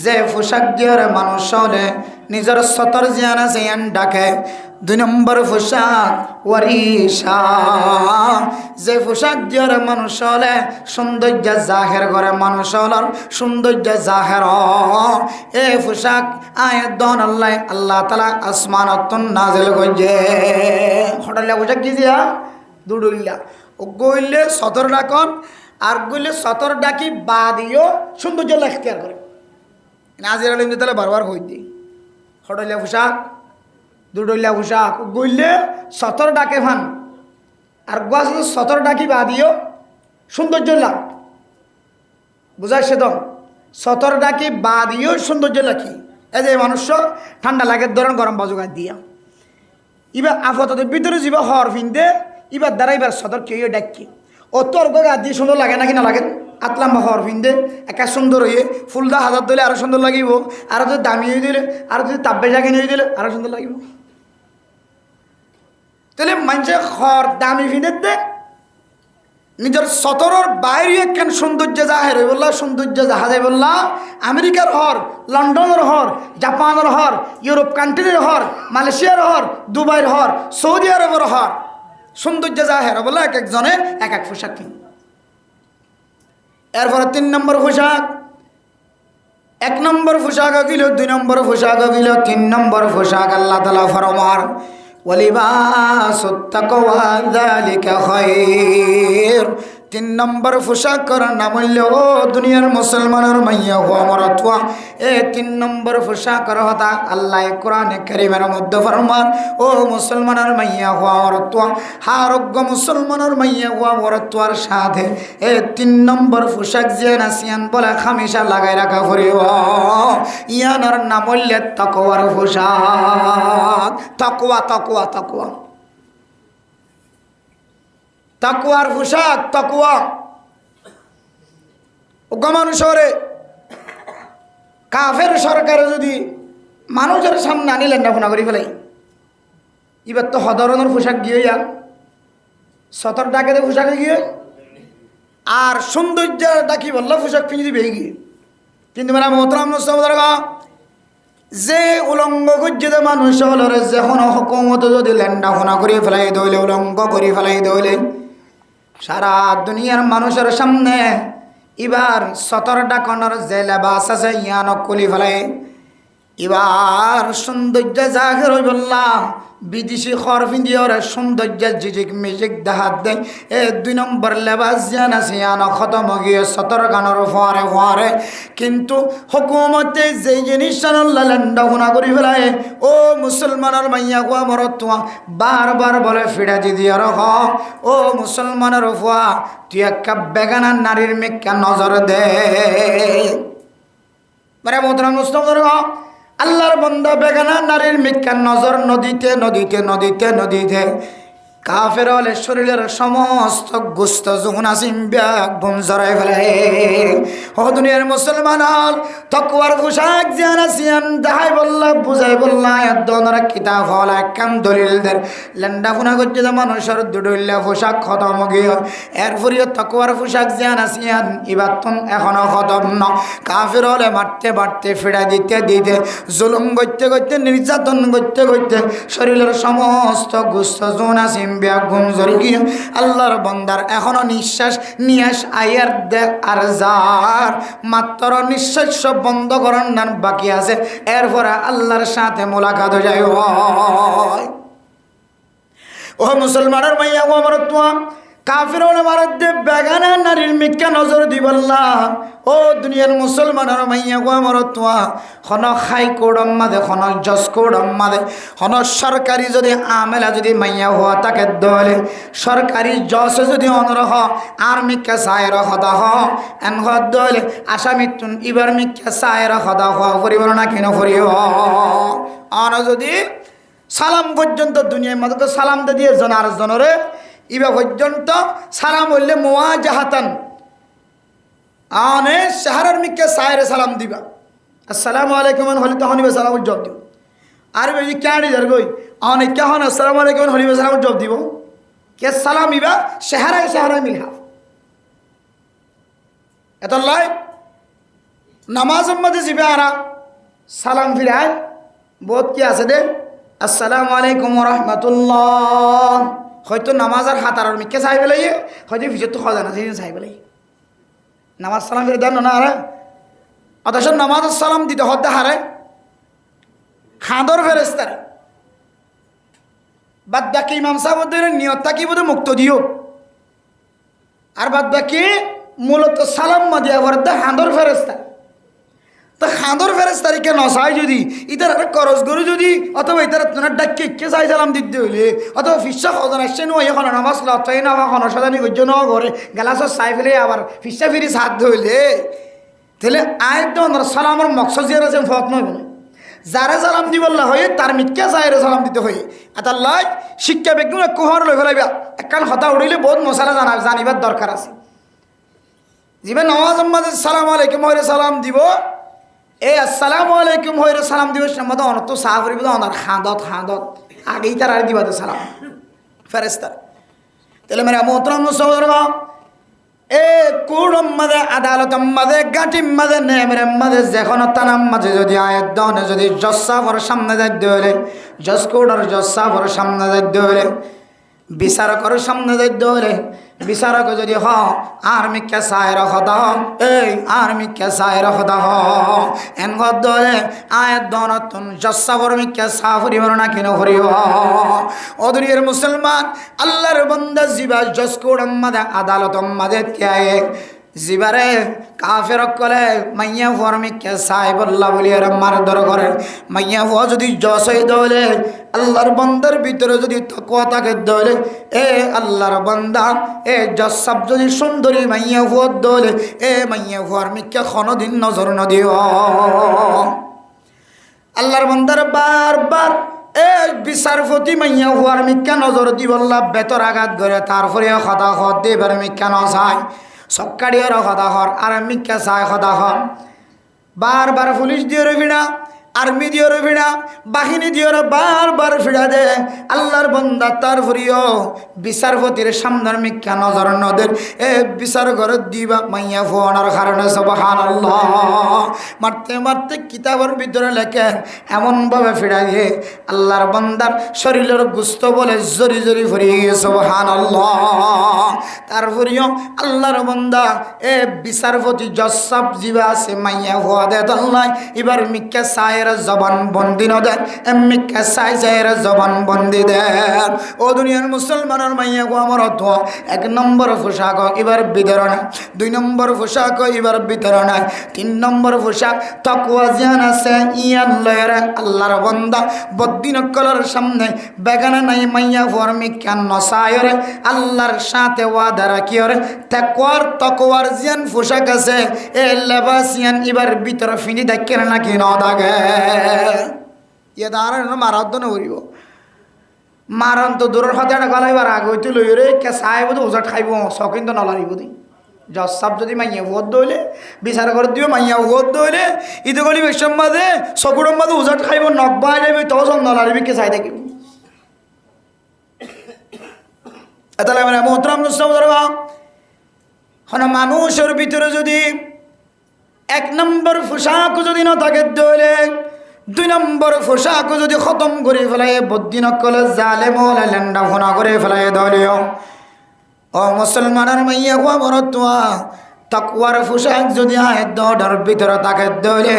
Speaker 1: যে পোশাক দিয়ে মানুষ হলে নিজের সতর জিয়ানা জিয়ান ডাকে 2 নম্বর পোশাক ওয়ারিশা যে পোশাক দিয়ে মানুষ হলে সৌন্দর্য জাহের করে মানুষ হলার সৌন্দর্য জাহের এই পোশাক আয়াত দন আল্লাহ তাআলা আসমানতুন নাজিল করছে হঠাৎ পোশাক কি দিয়া দুডুইলা গইলে সতর ডাকন আর গইলে সতর ডাকি বাদিও সৌন্দর্য এখতিয়ার করে নাজির আলম তাহলে বারবার হই দি হঠাৎ পোশাক দুডইলা পোশাক গইলে সতর ডাকে ভান আর গোয়া সতর ডাকি বাদিও সৌন্দর্য লাভ বুঝাইছে তো সতর ডাকি বাদিও সৌন্দর্য লাখি এই যে মানুষ ঠান্ডা লাগে ধরেন গরম বাজুগায় দিয়া এবার আফতের ভিতরে যাবা হর ফিনতে এবার দ্বারা এবার সতর কেউ ডাকি ও তোর গা দিয়ে সুন্দর লাগে নাকি না লাগে আতলাম হর ফিনতে একা সুন্দর হয়ে ফুলদা হাজার দিলে আরো সুন্দর লাগিব আর যদি দামি হয়ে দিলে আর যদি তাব্বে জাগে নিয়ে দিলে আরো সুন্দর লাগিব তাহলে মানুষে হর দামি ফিনের দে নিজের সতরর বাইরে একখান সৌন্দর্য জাহের হয়ে বললা, সৌন্দর্য জাহাজে বললা আমেরিকার হর, লন্ডনের হর, জাপানের হর, ইউরোপ কান্ট্রির হর, মালয়েশিয়ার হর, দুবাইয়ের হর, সৌদি আরবের হর, সৌন্দর্য জাহের বললা এক একজনে এক এক পোশাক কিন। এরপরে ৩ নম্বর পোশাক, ১ নম্বর পোশাক গিল, ২ নম্বর পোশাক গিল, ৩ নম্বর পোশাক আল্লাহ তাআলা ফরমান ওয়ালিবাসুত তাকওয়া যালিকা খায়র। ৩ নম্বর পোশাক করার নাম হইল ও দুনিয়ার মুসলমানের মাইয়া হওয়া মরতুয়া। ৩ নম্বর পোশাক করা হতা আল্লাহ কোরআনে কারীমের মধ্যে ফরমান ও মুসলমানের মাইয়া হওয়া মরতুয়া, আরোগ্য মুসলমানের মাইয়া হওয়া মরতুয়ার সাথে ৩ নম্বর পোশাক যে নাসিয়ান বলে খামিশা লাগাই রাখা করিব, ইয়ানোর নাম হইল তাকওয়ার পোশাক। তাকওয়া তাকওয়া তাকওয়া তাকওয়ার পোশাক, তাকওয়া মানুষরে কাফের সরকারে যদি মানুষের সামনে আনি লেন্ডাফোনা করি ফেলাই, এবার তো হদরনের পোশাক গিয়ে যান, সতর ডাকে পোশাকে গিয়ে আর সৌন্দর্য ডাকি বললো পোশাক পিঁধে দিবে গিয়ে। কিন্তু মানে মোহতরাম যে উলঙ্গ গজ্জিত মানুষ হলরে যখন হকুমত যদি লেন্ডাফোনা করে ফেলাই দইলে, উলঙ্গ করে ফেলাই দইলে সারা দুনিয়ার মানুষের সামনে এবার সতর ডাকনের যে লেবাস আছে ইয়ানক কলি ফেলাই, এবার সৌন্দর্য জাহের হই বললা বিদেশি খর ফিন্দিওর সৌন্দর্য জিজিক মিজিক দেখাত দেয়। ২ নম্বর লেবাস জান আছে ইয়ান খতম গিয়ে সতর গানের ফোয়ারে ফোয়ারে। কিন্তু হুকুমতে যে জিনিস লেন্ডাফোনা করি ফেলায় ও মুসলমানের মাইয়া কুয়া মরতুয়া বারবার বলে ফিরা দিয়ে রহ ও মুসলমানের ফুয়া তুই একটা বেগানা নারীর মেকা নজর দে। মানে মোহতরাম মুসলিম আল্লাহর বান্দা বেগানা নারীর মিথ্যা নজর নদীতে নদীতে নদীতে নদীতে কাফের হলে শরীরের সমস্ত গোস্ত যখন আসিম ব্যাগ বুন জড়াই ফেলে। ও দুনিয়ার মুসলমান হল তকওয়ার পোশাক জিয়ান আসিয়ান দেখাই বললা বুঝাই বললা দোনরা কিতাব হল একখান দলিলদের লেন্ডা ফুনা করছে যে মানুষের দুডুল্লা পোশাক খতম গিয়ে এরপরিও তকওয়ার পোশাক জিয়ান আসিয়ান ইবাতন এখনো খতম ন। কাফের হলে মারতে মারতে ফিরা দিতে দিতে জুলুম করতে করতে নির্যাতন করতে করতে শরীরের সমস্ত গোস্ত যখন আসিম আল্লাহর বন্দার এখনো নিঃশ্বাস নিয়াস আয়ার দে আর যার মাত্র নিঃশ্বাস সব বন্ধ করার নান বাকি আছে, এরপরে আল্লাহর সাথে মোলাকাত যায়। ও মুসলমানের মাইয়া ও আমার তোমা কাফির মারার দে বেগানা নারীর মিক্কা নজর দিবল্লা ও দুনিয়ার মুসলমানের মাইয়া গো আমার তোয়া হন খাই কোড়ম মাদে হন জস কোড়ম মাদে হন সরকারি যদি আমেলা যদি মাইয়া হওয়া তাকে দলে সরকারি জস যদি অনরহ আর মিক্কা সায়ের হদা হ এন হদ দলে আসামিতুন ইবার মিক্কা সায়ের হদা হওয়া করিব না কেন করিব অন যদি সালাম পর্যন্ত দুনিয়ার মধ্যে সালাম দিয়ে জন আর জনরে ইবা পর্যন্ত সালাম হইলে মোয়া জাহাতান আনে শাহরার মিক্কে সায়ের সালাম দিবা আসসালামু আলাইকুম হলি তখন ইবা সালাম জব দিব। আর যদি ক্যাঁড়ি যার গই আনে কেহন আসসালামু আলাইকুম হলি সালাম জব দিব কে সালাম ইবা শাহরায় শাহরায় মিলহা এত লাই নামাজের মধ্যে যাবে আরা সালাম ফিরায় বহুত কি আছে দে আসসালামু আলাইকুম রহমতুল্লাহ হয়তো নামাজ আর হাত আর মিক্কে চাই পেলাই হয়তো ভিজত তো খাওয়া না চাই পেলাই নামাজ সালাম ফিরে দেন না হারে অথচ নামাজ সালাম দিতে হতে হারে খাঁদর ফেরেস্তার বাদ বাকি ইমাম সাহেবদের নিয়তটা কি বোধ মুক্ত দিও আর বাদ বাকি মূলত সালাম মাদিয়া ভরতে হাঁদর ফেরেস্তা তো খাঁদর ফেরেস্তারিকে নসাই যদি ইতার একটা করজ গরু যদি অথবা ইতার তোমার ডাক্কে কে চাই সালাম দিতে হইলে অথবা ফিসা খজন আসছে নো এখন নামাজ লতাই না এখন সদানি গজ্য ন ঘরে গেলাসর চাই ফেলে আবার ফিসা ফিরি সাথ ধইলে তাহলে আয় তো সালামের মকসদ জিয়ার আছে ফত নয় বলে যারা সালাম দিবল্লা হয়ে তার মিথ্যা চাইরে সালাম দিতে হয়ে এটার লাই শিক্ষা ব্যক্তি কুহর লই ফেলাইবা একখান হতা উড়িলে বহুত মশালা জানিবার দরকার আছে যিবা নমাজ মাঝে সালাম আলাইকুম হয়ে সালাম দিব এই আসসালামু আলাইকুম হইরে সালাম দিবস মধ্যে অনত সাহ করিব অনার খাঁদত খাঁদত আগেই তার আর দিবা সালাম ফেরেস্তার তাহলে মেরা মোহতরম সহোদর এ কুড়ম মাঝে আদালতম মাঝে গাটিম মাঝে নেমের মাঝে যেখানে তানাম মাঝে যদি আয়াত দনে যদি জসাফর সামনে যাইতে হলে জজ কোর্টের জসাফর সামনে যাইতে হলে বিচারকর সামনে যাইতে হলে বিচারক যদি হ আর্মিকে সায়ের হদা এই আর্মিকে সায়ের হদা এন হলে আয়াত দনতুন জসাফর মিকে সাফরিবর না কেন হরিব ও দুনিয়ার মুসলমান আল্লাহর বান্দা জিবা জজ কোর্টের মাঝে আদালতম মাঝে ত্যায়ে জিবারে কাফের কলে মাইয়া ফরমিকে সাহেবল্লাহ বলি আর মারধর করে মাইয়া ফুয়া যদি জস হয়ে দলে আল্লাহর বান্দার ভিতরে যদি তাকওয়া থাকে দলে এ আল্লাহর বান্দা এ জসাব যদি সুন্দরী মাইয়া ফুয়া দলে এ মাইয়া ফরমিকে কোনদিন নজর নদিও আল্লাহর বান্দার বারবার এ বিচারপতি মাইয়া ফুয়ার মিক্কা নজর দিবল্লা বেতর আঘাত করে তারপরে সদা হদ দেবার মিক্কা নচায় সকাড়িয়ার সদাহর আর মিক্কা চায় সদাহর বারবার পুলিশ দিয়ে রবিনা আর্মি দিয়ে রবিনা বাহিনী দিয়ে বারবার ফিরা দে আল্লাহর বন্দা তার ফুরিও বিচারপতির সামনের মিক্কা নজর নদের এ বিচার ঘর দিবা মাইয়া ফোনার কারণে সুবহানাল্লাহ মারতে মারতে কিতাবের ভিতরে লেখে এমনভাবে ফিরা দিয়ে আল্লাহর বন্দার শরীরের গুস্ত বলে জরি জরি ফুরিয়ে গিয়ে সুবহানাল্লাহ তার ফুরিও আল্লাহর বন্দা এ বিচারপতি জসাব জিবা আছে মাইয়া ফোয়া দে আল্লাহ এবার মিক্কা সায়ের জবান বন্দি ন দেন মিক্কা সায়ের জবান বন্দি দেন ও দুনিয়ার মুসলমানের মাইয়া গো আমার অথবা 1 নম্বর পোশাক এবার বিতরণ 2 নম্বর পোশাক এবার বিতরণ 3 নম্বর পোশাক তাকওয়া জ্ঞান আছে ইয়ান লয়ের আল্লাহর বান্দা বদ্দিন কলার সামনে বেগানা নাই মাইয়া ফরমি কেন নসায়রে আল্লাহর সাথে ওয়াদা রাখিওরে তাকওয়ার জ্ঞান পোশাক আছে এ লেবাসিয়ান এবার ভিতরে ফিনি দেখে নাকি ন দাগে ইয়ে দাঁড়ান মারাত না উড়িব মারণ তো দূরের হাতে একটা গলাইবার আগে হইতে লই রে কে চাই বোধ ওজাট খাইব শখিন তো নলারিব দি জজ সাপ যদি মাইয়া ভোট দইলে বিচার করে দিও মাইয়া ভোট দইলে ইতো গলি বেশম বাদে চকুরম বাদে ওজাট খাইব নকবাই যাবে তো সব নলারিবি কে চাই থাকিব তাহলে মানে মোহতরাম নুসরাত ধরবা হন মানুষের ভিতরে যদি 1 নম্বর পোশাক যদি না থাকে দইলে 2 নম্বর পোশাক যদি খতম করে ফেলায় বদ্দিন কলে জালেম হলে লেন্ডা ফোনা করে ফেলায় দলিও ও মুসলমানের মাইয়া গো বরতুয়া তাকওয়ার পোশাক যদি আয়াত দর ভিতরে থাকে দলে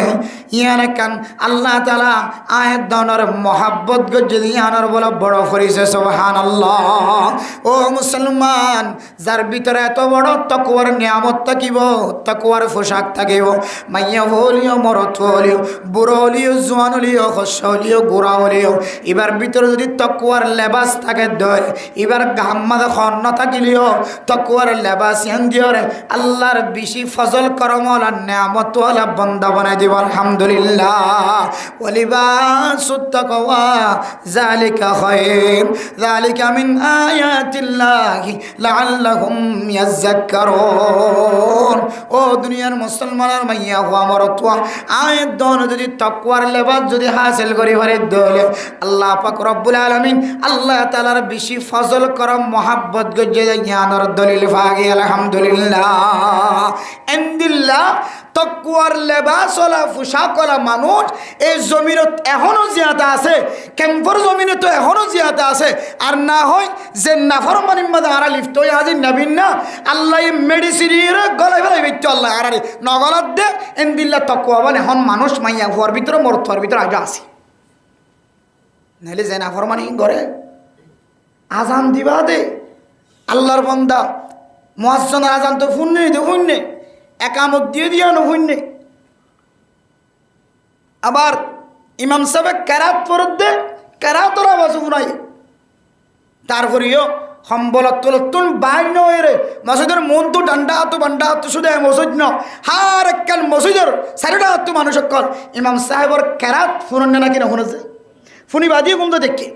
Speaker 1: ইয়ানে কান আল্লাহ তাআলা আয়াত দর মোহাব্বত যদি ইয়ানোর বলা বড় করেছে সুবহানাল্লাহ ও মুসলমান যার ভিতরে এত বড় তাকওয়ার নিয়ামত থাকিব তাকওয়ার পোশাক থাকিব মাইয়া হলিও মরত হলিও বুড়ো হলিও জওয়ান হলিও খসা হলিও গোড়া হলিও এবার ভিতরে যদি তাকওয়ার লেবাস থাকে দয় এবার গাম্মাদ খন্ন থাকিলিও তাকওয়ার লেবাস ইয়ান দিওরে আল্লাহর বেশি ফজল করমওয়ালা নিয়ামতওয়ালা বান্দা বানাই দিব আলহামদুলিল্লাহ ওয়ালিবাসুত তাকওয়া যালিকা খায়র যালিকা মিন আয়াতিল্লাহি লাআল্লাহুম ইয়াযাক্কারুন ও দুনিয়ার মুসলমানের মাইয়া হো আমার তোয়া আয়াত দন যদি তাকওয়ার লেবাস যদি হাসিল করি পারে দলে আল্লাহ পাক রব্বুল আলামিন আল্লাহ তাআলার বেশি ফজল করম মোহাব্বত গজে জ্ঞানের দলিল ভাগে আলহামদুলিল্লাহ এন্দিল্লাহ তাকওয়ার লেবাসওয়ালা পোশাকওয়ালা মানুষ এই জমিনত এখনো জিয়াদা আছে কেমফর জমিনে তো এখনো জিয়াদা আছে আর না হয় যে নাফরমানির মধ্যে আরা লিপ্ত হয়ে আজি নবীন না আল্লাহ মেডিসিনের গলায় গলায় বেচতে আল্লাহ আরারে নগলাত দে এন্দিল্লাহ তাকওয়া মানে এখন মানুষ মাইয়া হওয়ার ভিতরে মরত হওয়ার ভিতরে আগে আসি নাহলে যে নাফরমানি ঘরে আজান দিবা দে আল্লাহর বান্দা মুয়াজ্জিনের আজান তো শুননি তো শুননি একামত দিয়ে দিয়া না শুননি আবার ইমাম সাহেব কেরাত পড়ত দে কেরাতর আওয়াজ শুনাই তারপরেও সম্বলত তুলতুন বাইর নয় রে মসজিদের মন তো ডান্ডা হাত বান্ডা হাত শুধু মসজিদ ন হার একখান মসজিদের চারিটা হাত মানুষ কল ইমাম সাহেবর কেরাত শুনে নাকি না শুনেছে শুনি বাদিও কম তো দেখি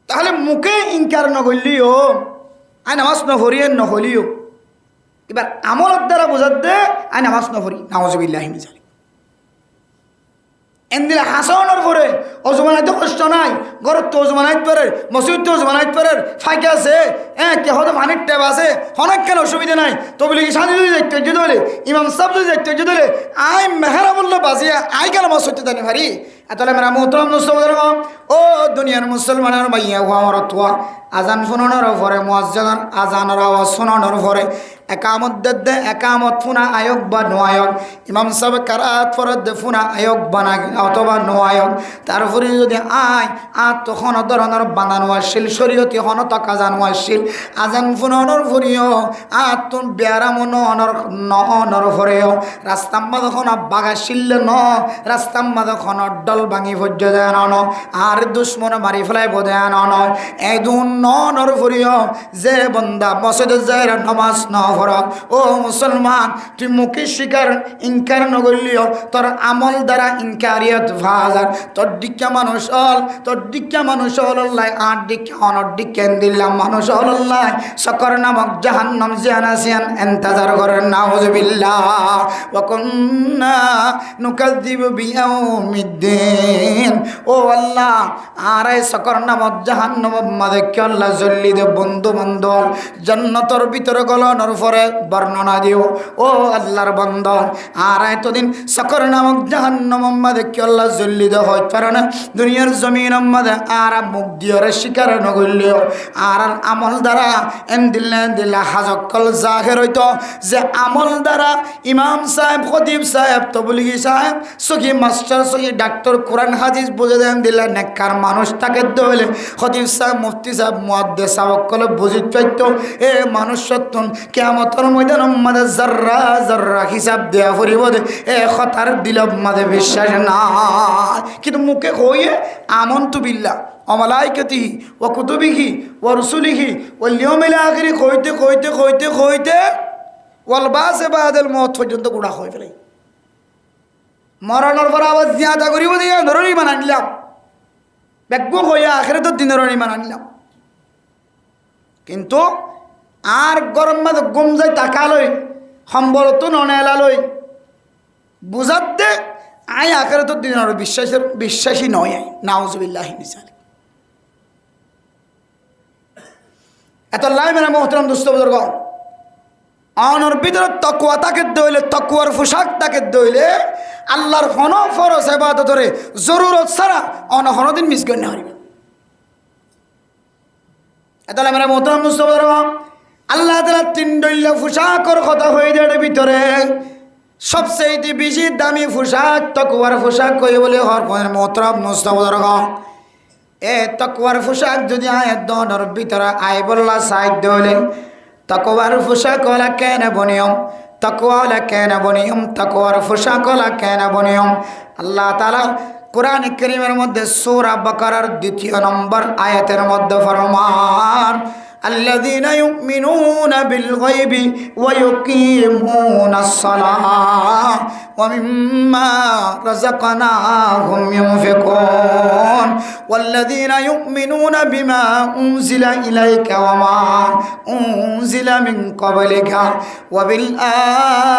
Speaker 1: তাহলে মুখে ইনকার নগলিও আই নামাজ নভরিয়ে নহলিও এবার আমলের দ্বারা বোঝার দে আই নামাজ নভরি নাউজুবিল্লাহি মিন যালিক এন্দিলে হাসানোর পরে অজু বানাইতে কষ্ট নাই, ঘরত তো অজু বানাইতে পারে, মসজিদ তো অজু বানাইতে পারে, ফাঁকে আছে, কে হয়তো পানির ট্যাপ আছে, অনেক কেন অসুবিধা নাই। তো বলি কি সাজি যদি দেখতে যদি হলে ইমাম সাহেব যদি দেখতে যদি হলে আই মেহেরা বললো বাজিয়া আই কেন মসজিদে জানি ভারি এতলে মেরা মোহতরম মুসলমান ও দুনিয়ার মুসলমানের ভাইয়া আমার তোয়া আজান শোনানোর পরে মুয়াজ্জিনের আজানের আওয়াজ শোনানোর পরে একামত দে একামত ফুনা আয়োগ বা নোয়ায়ক ইমাম সাহেব কারাত ফরত দে ফুনা আয়োগ বানা অথবা নোয়ায়ক তারপরে যদি তখন ধরনের বানানো আসছিল শরীয়তি হন তকা জানো আসছিল আজান ফুনানোর পরেও তুন বেয়ারাম নর পরেও রাস্তার মাঝে খন বাগা শিললে রাস্তার মাঝে খন ডল ভাঙি ভজ্য দেয় আর দুশ্মন মারি ফেলাই বোধে নয় এদুন নর পরেও যে বন্দা মসজিদে যায় নমাজ ন ও মুসলমান তুই মুখে শিকার ইনকার নগরলিও তোর আমল দ্বারা ইনকারিয়ত ভাজার তোর দিকা মানুষ হল্লাই আট দিকা অনর দিকেন দিলাম মানুষ হল্লাই সকর নামক জাহান্নাম জিয়ানাসিয়ান এন্তাজার করেন নাউজুবিল্লাহ ওয়া কুন্না নুকাযযিবু বিয়াউমিদ্দিন ও আল্লাহ আরে সকর নামক জাহান্নাম মাদে কি আল্লাহ জল্লি দে বন্ধু বান্ধব জান্নাতের ভিতরে গলানোর পরে বর্ণনা দিও ও আল্লাহর বান্দা আর এতদিন সকর নামক জাহান্নাম মাদে কি আল্লাহ জল্লি দে হয় পারে না দুনিয়ার জমিন মাদে আর মুখ দিয়ে শিকার নগরলিও আর আমল দ্বারা দিল্লা হাজকল জাহের হইতো যে আমল দ্বারা ইমাম সাহেব খতিব সাহেব তবলিগি সাহেব সখী মাস্টার সখী ডাক্তার কোরআন হাদিস বুঝে দেন দিল্লা নেককার মানুষ তাকে দইলে খতিব সাহেব মুফতি সাহেব মুহাদ্দিস সাহেব বুঝিত পাইতো এ মানুষ সত্যন কিয়ামতের ময়দান মাদে জাররা জাররা হিসাব দেয়া পড়িব দে এ খতার দিল মাদে বিশ্বাস না কিন্তু মুখে কইয়ে আমন্তু বিল্লাহ অমালাইকাতিহি ও কুতুবিহি ও রসুলিহি ও লিয়মিল আখিরি কইতে কইতে কইতে কইতে ওয়ালবাসে বাদাল মত পর্যন্ত গুড়া হয়ে ফেলে মরণের পর আবার জিয়াদা করিব দিয়ে ধরুন ইমান আনলাম ব্যাগ্য হইয়া আখেরে তো দিনের ইমান আনলাম কিন্তু আর গরম মাঝে গুম যাই তাকালই সম্বলত ননেলালই বুঝাতে আই আখেরে তো দিনের বিশ্বাসী নয় আই নাউজুবিল্লাহি মিন যালিক এত লাই মেরা মোহতরম দোস্ত বুজুর্গ অনর ভিতরে তাকওয়া তাকে দইলে তাকওয়ার পোশাক তাকে দইলে আল্লাহর হন ফরজ ইবাদতরে জরুরত ছাড়া অনহরদিন মিস গণ্য হইবে এত লাই মেরা মোহতরম দোস্ত বুজুর্গ আল্লাহ তাআলা তিন দইলা পোশাকর কথা হয়ে যায় ভিতরে সবচেয়ে বেশি দামি পোশাক তাকওয়ার পোশাক কই বলে হর মোহতরম দোস্ত বুজুর্গ এ তাকওয়ার পোশাক যদি আয়াত দনের ভিতরে আই বললা সাইড হলে তাকওয়ার পোশাক হলা কেন বনিয়ম তাকওয়া হলা কেন বনিয়ম তাকওয়ার পোশাক হলা কেন বনিয়ম আল্লাহ তাআলা কোরআন কারীমের মধ্যে সূরা বাকারার 2 নম্বর আয়াতের মধ্যে ফরমান الذين يؤمنون بالغيب ويقيمون الصلاة ومما رزقناهم ينفقون والذين يؤمنون بما أنزل إليك وما أنزل من قبلك وبالآخرة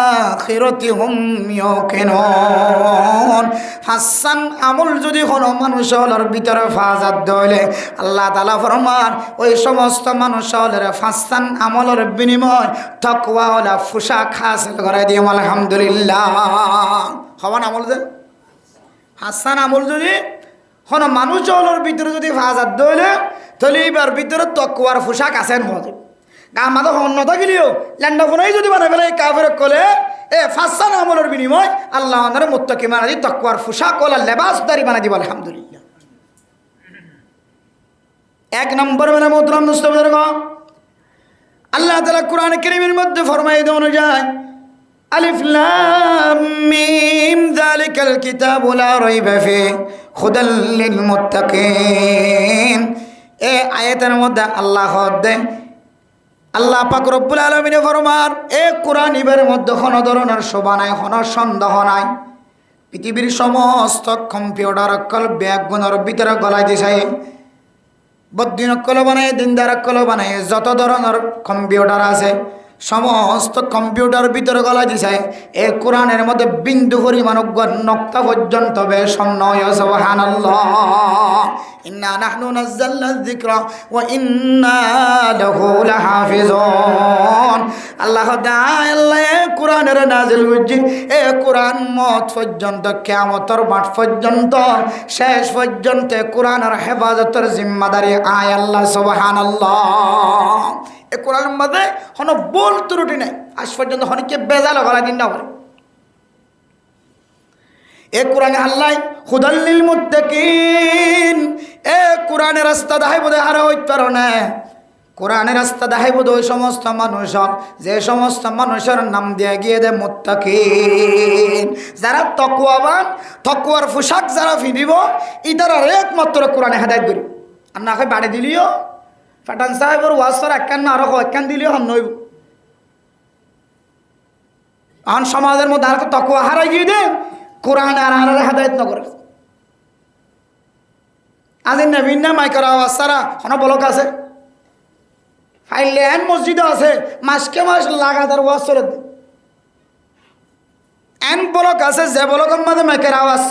Speaker 1: هم يوقنون হাসান আমল যদি কোনো মানুষের ভিতরে ফাজাত দইলে আল্লাহ তাআলা ফরমান ওই সমস্ত মানুষের হাসান আমলের বিনিময় তাকওয়া ওয়ালা পোশাক হাসিল করে দিও আলহামদুলিল্লাহ হওয়ান আমল যে হাসান আমল যদি কোনো মানুষের ভিতরে যদি ফাজাত দইলে তাহলে এবার ভিতরে তাকওয়ার পোশাক আছেন হতে আমাদের অন্য থাকিলেও ল্যান্ডা ফোনাই যদি বানাই ফেলে কাফের কলে এ ফাসান আমলের বিনিময় আল্লাহ আমাদের মুত্তাকি বানা দি তাকওয়ার পোশাক ওলা লেবাসদারি বানা দিব আলহামদুলিল্লাহ এক নম্বর মানে মোহতরম মুস্তাফির আল্লাহ তাআলা কোরআন কারীমের মধ্যে ফরমায় দেন যায় আলিফ লাম মিম যালিকাল কিতাবু লা রাইবা ফি হুদাল লিল মুত্তাকিন এ আয়াতের মধ্যে আল্লাহ দেন আল্লাহ পাক রব্বুল আলামিন ফরমান এ কোরআন ইবের মধ্যে কোন ধরনের শোভা নাই কোন সন্দেহ নাই পৃথিবীর সমস্ত কম্পিউটার অকল ব্যাগুনের ভিতরে গলায় দিছে বদ্দিন অকল বানায় দিনদার অকল বানায় যত ধরনের কম্পিউটার আছে সমস্ত কম্পিউটার ভিতরে গলা দিছে এই কোরআনের মধ্যে বিন্দু পরিমাণ নক্তা পর্যন্ত বেশম নয়। সুবহানাল্লাহ। ইন্না নাহনু নাযালনা যিকরা ওয়া ইন্না লাহু লাহাফিজুন। আল্লাহ তাআলা এই কোরআনের নাযিল করছে এই কোরআন মত পর্যন্ত কিয়ামতের মাঠ পর্যন্ত শেষ পর্যন্ত কোরআনের হেফাজতের জিম্মাদারি আয় আল্লাহ। সুবহানাল্লাহ। এই কোরআনের মধ্যে কোনো ভুল ত্রুটি নাই, আজ পর্যন্ত অনেকে বেজাল গলা দিন না বলে। এই কোরআনে আল্লাহ হুদাল লিল মুত্তাকিন, এই কোরআনের রাস্তা দেখাইব আর হইতে পারো না। কোরআনের রাস্তা দেখাইব ওই সমস্ত মানুষের যে সমস্ত মানুষের নাম দিয়ে গিয়ে দেয় মুত্তাকিন, যারা তাকওয়াবান, তাকওয়ার পোশাক যারা পিঁধিব ইতার একমাত্র কোরআনে হেদায়েত করি। আর না বাড়ি দিলিও ফাটান সাহেবের ওয়াজর একখান না আরো একখান দিলিও হন নইব। এখন সমাজের মধ্যে আর তাকওয়া হারাই গিয়ে দে কোরআন আর হেদায়েত না করে। আজ নবীন না মাইকের আওয়াজ সারা কোনো বলক আছে ফাইলে এন মসজিদে আছে মাসকে মাস লাগাতার ওয়াজ চলে এন বলক আছে যে বলকের মধ্যে মাইকের আওয়াজ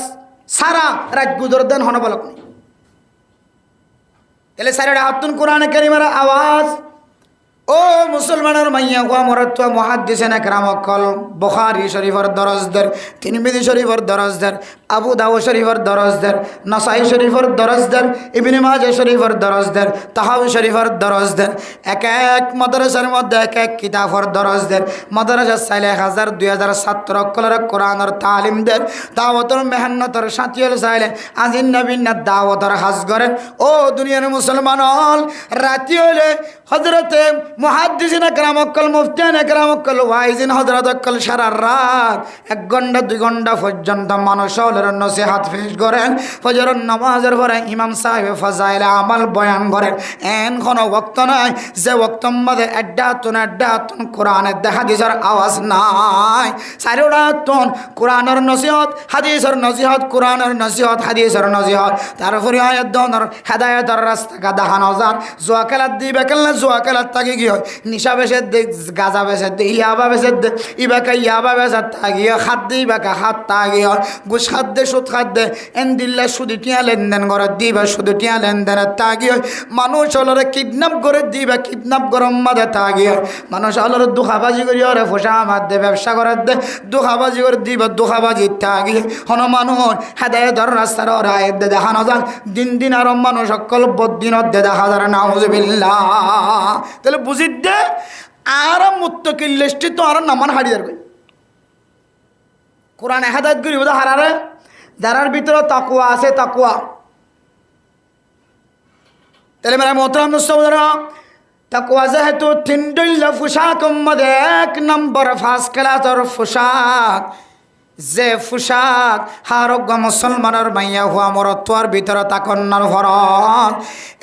Speaker 1: সারা রাত গুজর দেন হন বলক নেই। তাহলে সারা হাতুন কোরআনে কারিমের আওয়াজ ও মুসলমানের মাইয়া হুয়া মরত্ব মুহাদ্দিসিন একরাম কল বুখারী শরীফের দরজদের, তিরমিজি শরীফের দরজদের, আবু দাউদ শরীফের দরজদের, নাসাই শরীফের দরজদের, ইবনে মাজাহ শরীফের দরজদের, তাহাবি শরীফের দরজদের, এক এক মাদ্রাসার মধ্যে এক এক কিতাবের দরজদের, মাদ্রাসা চাইলে 1000-2000 ছাত্র কলর কোরআনের তালিম দেন, দাওয়াতের মেহনতের সাথীল চাইলে আজিন নবীন দাওয়াতের হাজ করেন। ও দুনিয়ার মুসলমান রাতি হইলে হযরতে মুহাদ্দিসিন একরাম কল মুফতিয়ান একরাম কল ওয়াইজিন হযরত কল সারা রাত 1 ঘন্টা 2 ঘন্টা পর্যন্ত মানুষের নসিহত পেশ করেন। ফজরের নামাজের পরে ইমাম সাহেব ফাজাইল আমাল বয়ান করেন। এন কোনো ওয়াক্ত নাই যে ওয়াক্ত মধ্যে আড্ডাতুন কোরআনের হাদিসের আওয়াজ নাই। চারিওটাতুন কোরআনের নসিহত, হাদিসের নসিহত, কোরআনের নসিহত, হাদিসের নসিহত, তারপরে আয়াত দনের হেদায়েতের রাস্তা দেখানো যান। জুয়া খেলার দিবে খেললে জুয়া খেলার তাকে কি হয় নিশা বেসে দে, গাঁজা বেসে দে, ইয়াবা বেসে দে, ইবাকা ইয়াবা বেসে তাগিয়ে খাদ দে, ইবাকা হাত তাগিয়ে ঘুষ খাদ দে, সুদ খাদ দে, এন দিল্লা সুদি টিয়া লেনদেন করে দিবা, সুদি টিয়া লেনদেনের তাগিয়ে মানুষ হলরে কিডন্যাপ করে দিবা, কিডন্যাপ গরম মাদে তাগিয়ে মানুষ হলরে দুঃখাবাজি করি ওরে ফোসা আমার দে, ব্যবসা করে দে, দুঃখাবাজি করে দিবা, দুঃখাবাজি তাগিয়ে হন মানুষ হেদায়েতের রাস্তার রায় দে দেখানো যান। দিন দিন আরো মানুষ সকল বদিনত দে দেখা যায়। নাউজুবিল্লাহ। তাহলে বুঝিত দে আর মুত্তাকিল লিস্টে তো আর নামান হারিয়ে যাবে। কোরআন হেদায়েত করি বোধ হারারে যারার ভিতরে তাকওয়া আছে, তাকওয়া। তাহলে মেরা মোহতারাম মুসলমানরা তাকওয়া যেহেতু তিনটা পোশাক মধ্যে 1 নম্বর ফার্স্ট ক্লাসের পোশাক, যে পোশাক হারোগ্য মুসলমানের মাইয়া হুয়া মরত্বর ভিতরে তাকন্নার হরণ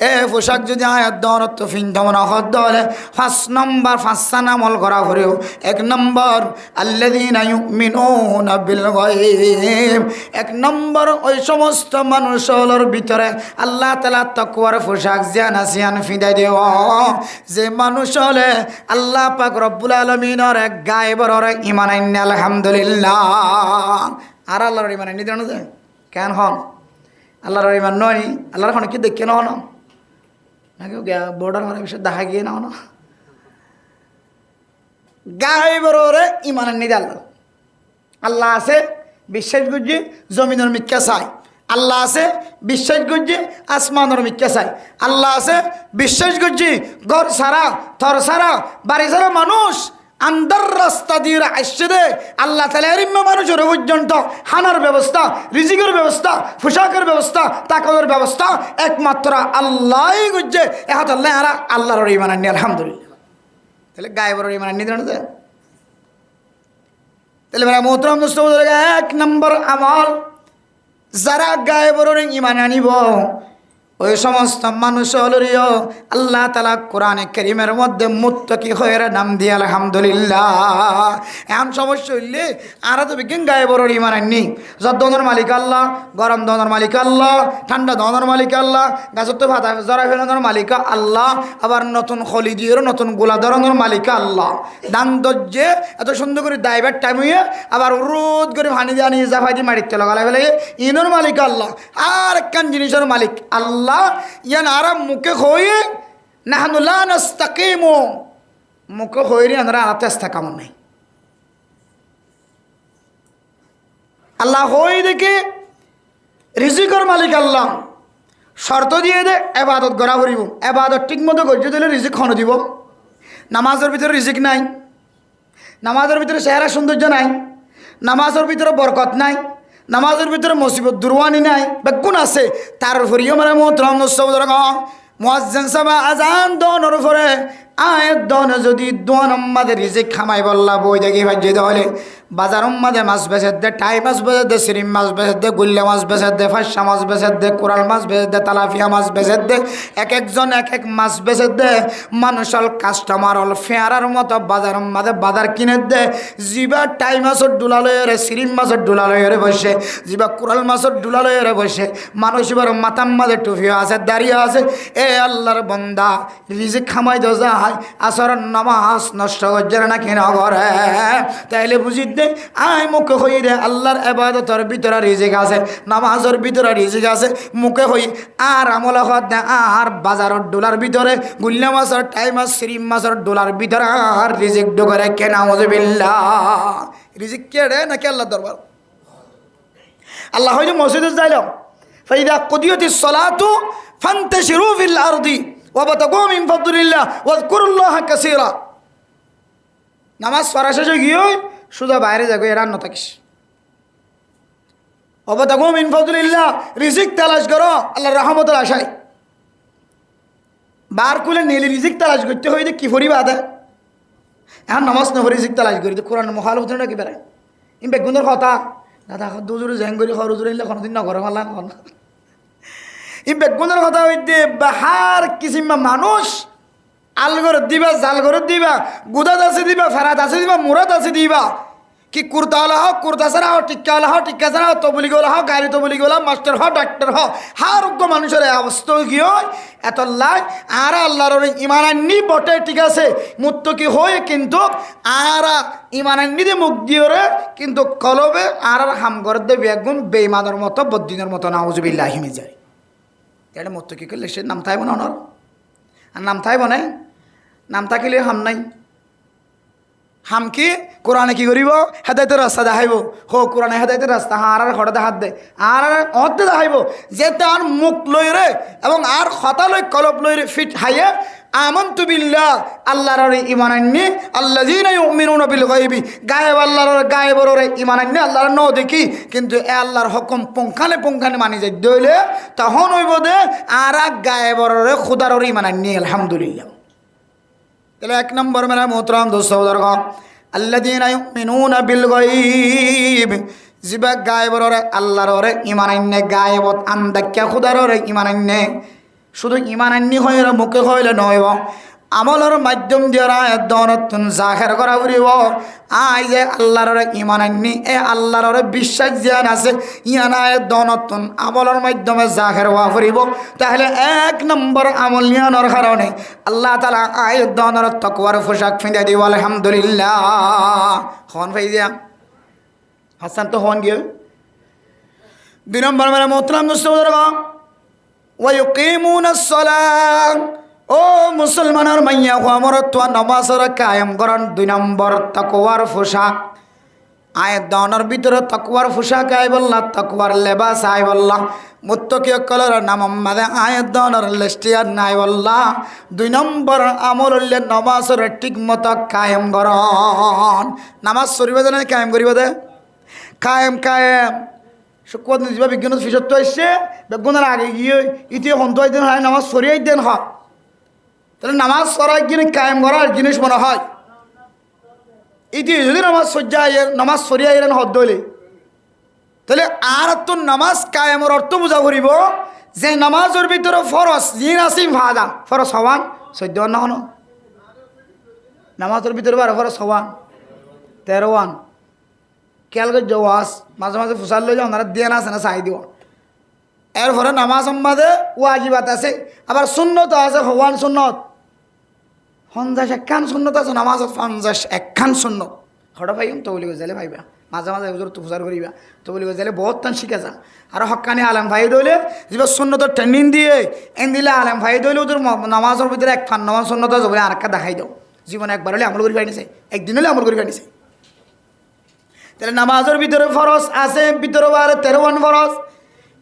Speaker 1: এ পোশাক যদি আয়াত দরত ফিন্দম না হদ হলে 5 নম্বর 5 আমল করা হরেও 1 নম্বর আল্লাযীনা ইউমিনুনা বিল গায়ব। 1 নম্বর ওই সমস্ত মানুষের ভিতরে আল্লাহ তাআলা তাকওয়ার পোশাক জানা সিয়ান ফিদা দেও যে মানুষ হলে আল্লাহ পাক রব্বুল আলামিনের গায়বের ঈমান আনলে আলহামদুলিল্লাহ। আর আল্লাহর ইমান নিতে না যায় কেন হন আল্লাহর ইমান নয় আল্লাহর এখন কি দেখে না নাকি বোর্ডার মারা বিষয় দেখা গিয়ে না গায়েবের ইমান নিতে আল্লাহ। আল্লাহ আছে বিশ্বাস করছি জমিনের মিথ্যা চাই, আল্লাহ আছে বিশ্বাস করছি আসমানের মিথ্যা চাই, আল্লাহ আছে বিশ্বাস করছি ঘর ছাড়া থর ছাড়া বাড়ি ছাড়া মানুষ আন্দার রাস্তা দিয়ে আসছে দে আল্লাহ তাআলা এরিম্মা মানুষের পর্যন্ত হানার ব্যবস্থা, রিজিকের ব্যবস্থা, পোশাকের ব্যবস্থা, তাকওয়ার ব্যবস্থা একমাত্র আল্লাহই করছে। এখন আল্লাহ আর আল্লাহর ঈমান আনি আলহামদুলিল্লাহ। তাহলে গায়েবের ঈমান আনি দেন না। তাহলে মেরা মোহতারাম দোস্ত 1 নম্বর আমল যারা গায়েবের ঈমান আনিব ওই সমস্ত মানুষ হলরিও আল্লাহ তাআলা কোরআনে কারীমের মধ্যে মুত্তাকি হয়ে নাম দিয়ে আলহামদুলিল্লাহ। এমন সমস্যা হইলে আর তো বিজ্ঞান গায়ে বড় ইমান আননি। যদ্দনের মালিক আল্লাহ, গরম দনের মালিক আল্লাহ, ঠান্ডা দনের মালিক আল্লাহ, গাছত ভাতা জরা ফেলানোর মালিক আল্লাহ, আবার নতুন খলি দিয়ে নতুন গোলা ধরনের মালিক আল্লাহ। দান দজ্জে এত সুন্দর করে দাইবার টাইম হইয়া আবার রোদ করে ভানি দিয়ে আনি জাফাই দিয়ে মারিতে লাগালে ফেলে ইনোর মালিক আল্লাহ। আর একখান জিনিসের মালিক আল্লাহ ইয়ান আরাম মুখে হয়ে নাহনু লা নাস্তাকিমু, মুখে হয়ে আমরা আলাতে ইস্তেকামত নাই। আল্লাহ হয়ে দেখে রিজিকের মালিক আল্লাহ শর্ত দিয়ে দে এবাদত করা করিব, এবাদত ঠিক মতো করতে দিলে রিজিক খন দিব। নামাজের ভিতরে রিজিক নাই, নামাজের ভিতরে চেহারা সৌন্দর্য নাই, নামাজের ভিতরে বরকত নাই, নামাজের ভিতরে মুসিবত দুরওয়ানি নাই, বেগুন আছে। তার উপরেও মানে মোহতরম মুয়াজ্জিন সাহেব আজান দনের পরে আয়াত দন যদি দোয়ান আমাদের রিজিক খামাই বললা বই দেখি ভাজ্যে দলে বাজার মাঝে মাছ বেচে দে, টাই মাছ বেচে দে, সিরিম মাছ বেচে দে, গুল্লা মাছ বেচে দে, ফাঁসা মাছ বেচে দে, কোরাল মাছ বেচে দে, তালাফিয়া মাছ বেচে দে, এক একজন এক এক মাছ বেচে দে। মানুষ হল কাস্টমার হল ফেয়ারার মতো বাজার মাঝে বাজার কিনে দে। জিবা টাই মাছের ডুলা লয়ে সিরিম মাছের ডুলা লয়ে বসে, জিবা কোরাল মাছের ডুলা লয়ে বসে। মানুষ এবার মাথার মাঝে টুফিও আছে, দাঁড়িয়ে আছে। এ আল্লাহর বন্দা রিজিক খামাই দো যায়, আসর নামাজ নষ্ট করছে না কিনা করে, তাইলে বুঝি দে আয় মুখে হই রে আল্লাহর ইবাদতের ভিতরে রিজিক আছে, নামাজের ভিতরে রিজিক আছে। মুখে হই আর আমল হদ না আর বাজারের ডলার ভিতরে গুল্লা মাছের টাই মাছ সিরিম মাছের ডলার ভিতরে আর রিজিক ডোকরে কে নাউযুবিল্লাহ। রিজিক কে রে নাকি আল্লাহ দরবার? আল্লাহ হইলে মসজিদে যাইল ফাইদা কুদিয়াতিস সালাতু ফান্তাশিরু ফিল আরদি ওয়াবতাগু মিন ফাদলিল্লাহ ওয়াযকুরুল্লাহা কাসীরা। নামাজ পড়া শেষে গিয়ে সুদা বাইরে যাগো এরান না থাকিস। ওয়াবতাগু মিন ফাদলিল্লাহ, রিজিক তালাশ করো আল্লাহর রহমতের আশায়। বার কুলে নেলি রিজিক তালাশ করতে হইতে কি ফরি বাদা এখন নামাজ না রিজিক তালাশ করি কোরআন মহাল হতে না কি বেড়ায় ইম বেগুনের কথা দাদা দুজুরে জ্যাং করি হরুজুরে কোনোদিন না ঘরে মারলাম ই বেগুনের কথা হইতে বাহার কিসিমা মানুষ আলগর দিবা জালগর দিবা গুদাত আছে দিবা ফেরাত আছে দিবা মুরাদ আছে দিবা কি কুর্তাওয়ালা হোক কুর্তা ছাড়া হোক টিক্কাওয়ালা হোক টিক্কা ছাড়া হোক তবলিগওয়ালা হোক গাড়ি তবলিগওয়ালা মাস্টার হোক ডাক্তার হোক হার উগ্র মানুষের অবস্থা কি হয় এত লাই আর আল্লাহর ইমানান্নি বটে ঠিক আছে মুত্তকি হয়ে কিন্তু আর ইমানান্নি দিয়ে মুখ দিয়ে কিন্তু কলবে আর হাম করে দেবে বেগুন বেইমানের মতো বদ্দিনের মতো নাউজুবিল্লাহ হিমে যায়। এটা মুত্তকি করলে সে নাম থাকবে না ওনার আর নাম থাকবে না নাম থাকিলে হাম নাই হাম কি কোরআনে কি করিব হেদায়তের রাস্তা দেখাইব হো কোরআনে হেদায়তের রাস্তা আর হঠাৎ হাত দে আর অর্ধে দেখাইব যে তার মুখ লই রে এবং আর হতা লই কলব লই রে ফিট হাইয়ে আমানতু বিল্লাহ আল্লাহর ঈমান আননি আল্লাযীনা ইউমিনুনা বিল গায়বি গায়েব আল্লাহর গায়েবর ঈমান আননি আল্লাহর ন দেখি কিন্তু এ আল্লাহর হুকুম পুঙ্খানে মানি যাই দইলে তখন হইব দে আর গায়েবর খোদার ঈমান আননি আলহামদুলিল্লাহ। তাহলে এক নম্বর মেরা মোহতরাম দোস্তর আল্লাযীনা ইউমিনুনা বিল গায়ব জিবা গায়েবর আল্লাহর ঈমান আননি গায়েবত আন্দাক্কা খোদার ঈমান আননি শুধু ইমান আন্নি হয়ে মুখে হইলে নয় আমলের মাধ্যম দিয়ে নতুন জাহের করা উড়িব আই যে আল্লাহর ইমান আন্নি এ আল্লাহর বিশ্বাস জ্ঞান আছে ইয়ান নতুন আমলের মাধ্যমে জাহের হওয়া ফুরিব। তাহলে এক নম্বর আমল নিয়ানোর কারণে আল্লাহ তাআলা আয় দনের তাকওয়ার পোশাক ফিঁদে দিব আলহামদুলিল্লাহ। হন ভাইজিয়া হাসান তো হন গিয়ে 2 নম্বর মেরা মোহতরম দোস্তর ওয়ায়ুকিমুনাস সালাহ ও মুসলমানের মাইয়া আমরত নামাজের কায়েম করেন 2 নম্বর তাকওয়ার পোশাক আয়াত দানের ভিতরে তাকওয়ার পোশাক আই বললা তাকওয়ার লেবাস আই বললা মুত্তাকি কলর নাম মাদে আয়াত দানের লিস্টিয়ার নাই বললা 2 নম্বর আমল হইলে নামাজের ঠিকমতো কায়েম করন। নামাজ শরীফে জানেন কায়েম করিব দে কায়েম শুক্র দিবা বিজ্ঞানের ফিসত্ব আসছে বেগুনের আগে গিয়ে ইতি হন্ত দিন হয় নামাজ সরিয়াই দেন হয় তাহলে নামাজ সরাই গিয়ে কায়েম করার জিনিস মনে হয় ইতি যদি নামাজ সজ্জা নামাজ সরিয়া এলেন হদ দইলে তাহলে আর তো নামাজ কায়েমের অর্থ বোঝা করিব যে নামাজের ভিতরে ফরজ জিন আসিম ফাদা ফরজ হওয়ান 14 না হনো নামাজের ভিতরে বারো ফরজ হওয়ান 13 খেয়াল করে ওয়াজ মাঝে মাঝে ফুসাল লই যাও ওনারা দিয়ে না আছে না চাই দিব এরপরে নামাজ সম্বাদে ওয়াজিবাত আছে আবার সুন্নত আছে হওয়ান সুন্নত 51 সুন্নত আছে নামাজত 51 সুন্নত হঠাৎ ভাইম তো বলি গেলে ভাইবা মাঝে মাঝে হুজুর তো ফুসার করিবা তো বলি গেলে বহুত টান শিখে যা আর হকানি আলম ভাই দইলে যে সুন্নতর ট্রেনিং দিয়ে এন দিলে আলম ভাই দইলে ওদের নামাজের ভিতরে এক ফান নামাজ সুন্নত যাবে আর একটা দেখাই দাও জীবনে একবার হলে আমল করি পাইনিছে একদিন হলে আমল করি পাইনিছে তাহলে নামাজের ভিতরে ফরজ আছে ভিতরে 13 ফরজ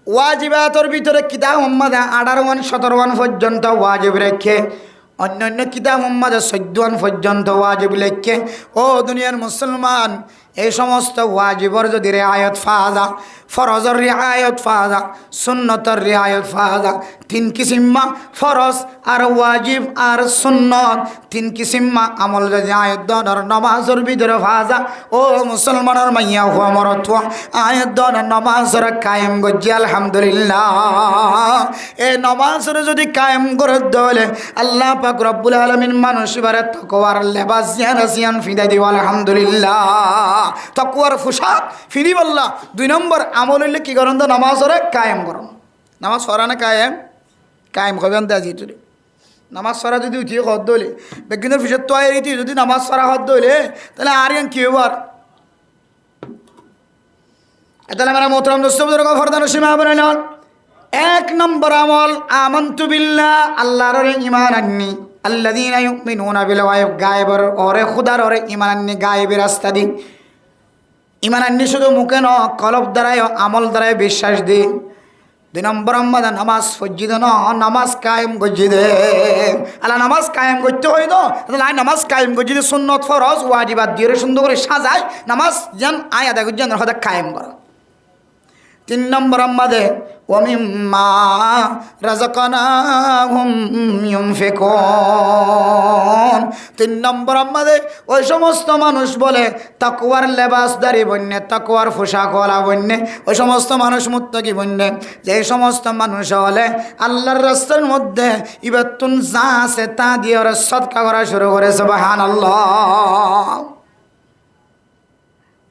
Speaker 1: ওয়াজিবাতের ভিতরে কিতাব মোহাম্মদ 18 17 পর্যন্ত ওয়াজিব রেখে অন্যান্য কিতাব মোহাম্মদ 14 পর্যন্ত ওয়াজিব লেখে ও দুনিয়ার মুসলমান এই সমস্ত ওয়াজিবর যদি রিআয়াত ফাজা ফরজর রিআয়াত ফাজা সুন্নতর রিআয়াত ফাজা 3 কিসিমা ফরজ আর ওয়াজিব আর সুন্নত 3 কিসিমা আমল যদি আয়াত দর নামাজের ভিতরে ফাজা ও মুসলমানের মাইয়া হুয়া মরত আয়াত দর নামাজের কায়েম গজি আলহামদুলিল্লাহ এই নামাজের যদি কায়েম করে দলে আল্লাহ পাক রব্বুল আলামিন মানুষ বারে তাকওয়ার লেবাস জিয়ান ফিদা দিও আলহামদুলিল্লাহ তাকওয়ার পোশাক ফিরি বললা 2 নম্বর আমল হইলে কি করেন তো নামাজরে কায়েম করুন নামাজ পড়া না কায়েম করবেন দাজি তুই নামাজ পড়া যদি উঠিয়ে হদ হইলে বেগিনের পিছত তো রীতি যদি নামাজ পড়া হদ হইলে তাহলে আর কি হবার তাহলে আমরা মোহতরম দোস্ত বুজুর্গ ফরদান সীমা বানাই নেন 1 নম্বর আমল আমানতু বিল্লাহ আল্লাহর ঈমান আননি আল্লাযীনা ইউমিনুনা বিল গায়ব গায়বের ওরে খুদার ওরে ঈমান আননি গায়বের রাস্তা দি ঈমান আননি শুধু মুখে ন কলব দ্বারায় আমল দ্বারায় বিশ্বাস দি 2 নম্বর আমাদের নামাজ ফজিদ ন নামাজ কায়েম গজি দে আল্লাহ নামাজ কায়েম করতে হয় তো তাহলে নামাজ কায়েম গজি দে সুন্নত ফরজ ওয়াজিবাত দিয়ে সুন্দর করে সাজায় নামাজ যেন আয় আদায় করছেন হঠাৎ কায়েম করা 3 নম্বর আমাদের ওয়ামিম্মা রাযাকনাহুম ইউনফিকুন 3 নম্বর আমাদের ওই সমস্ত মানুষ বলে তাকওয়ার লেবাসদারি বন্যে তাকওয়ার পোশাকওয়ালা বন্যে ওই সমস্ত মানুষ মুত্তাকি বন্যে যে সমস্ত মানুষ হলে আল্লাহর রাস্তার মধ্যে ইবাতুন যা আছে তা দিয়ে ওরা সদকা করা শুরু করে সুবহানাল্লাহ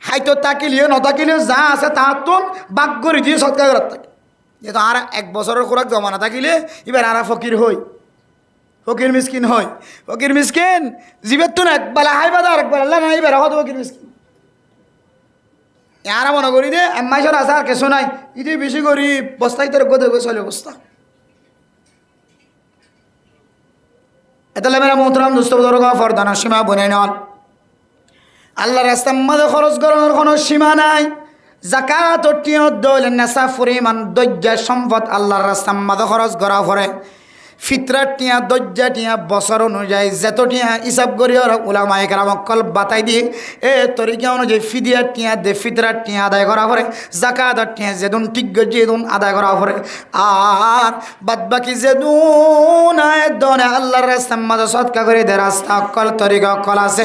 Speaker 1: হাইতো তাকিলিও নতাকিলিও যা আছে তাহাতুন বাক করে দিয়ে সৎকার করার থাকে যেহেতু আর 1 বছরের খোরাক জমা না থাকিলে এবার আর ফকির হই ফকির মিসকিন হয় ফকির মিসকিন জীবের তো একবেলা হাইবাদা আরেকবার আল্লাহ নাই এবার হতো ফকির মিসকিন আর মনে করি দে এমাইশর আছে আর কিছু নাই ইদি বেশি করি বস্তায় তোর গোদে চলে অবস্থা এতালে মেরা মোহতরাম দোস্ত বুজুর্গ ফরদান সীমা বনে নন আল্লাহর রাস্তার মধ্যে খরচ করার কোনো সীমা নাই যাকাত টিয়ত দইলে নেশা পরিমাণ দৈর্য সম্পদ আল্লাহর রাস্তার মধ্যে খরচ করা পড়ে ফিতরার টিয়া দৈর্য টিয়া বছর অনুযায়ী যত টিয়া হিসাব করি ওরা উলামায়ে কেরাম অকল বাতাই দিয়ে এ তরিকা অনুযায়ী ফিদিয়ার টিয়া দে ফিতরার টিয়া আদায় করা পড়ে জাকাতের টিয়া যেদুন ঠিক যেদুন আদায় করা পড়ে আর বাদ বাকি যেদুন দনে আল্লাহর রাস্তার মাঝে সৎকা করে দে রাস্তা অকল তরিকা অকল আছে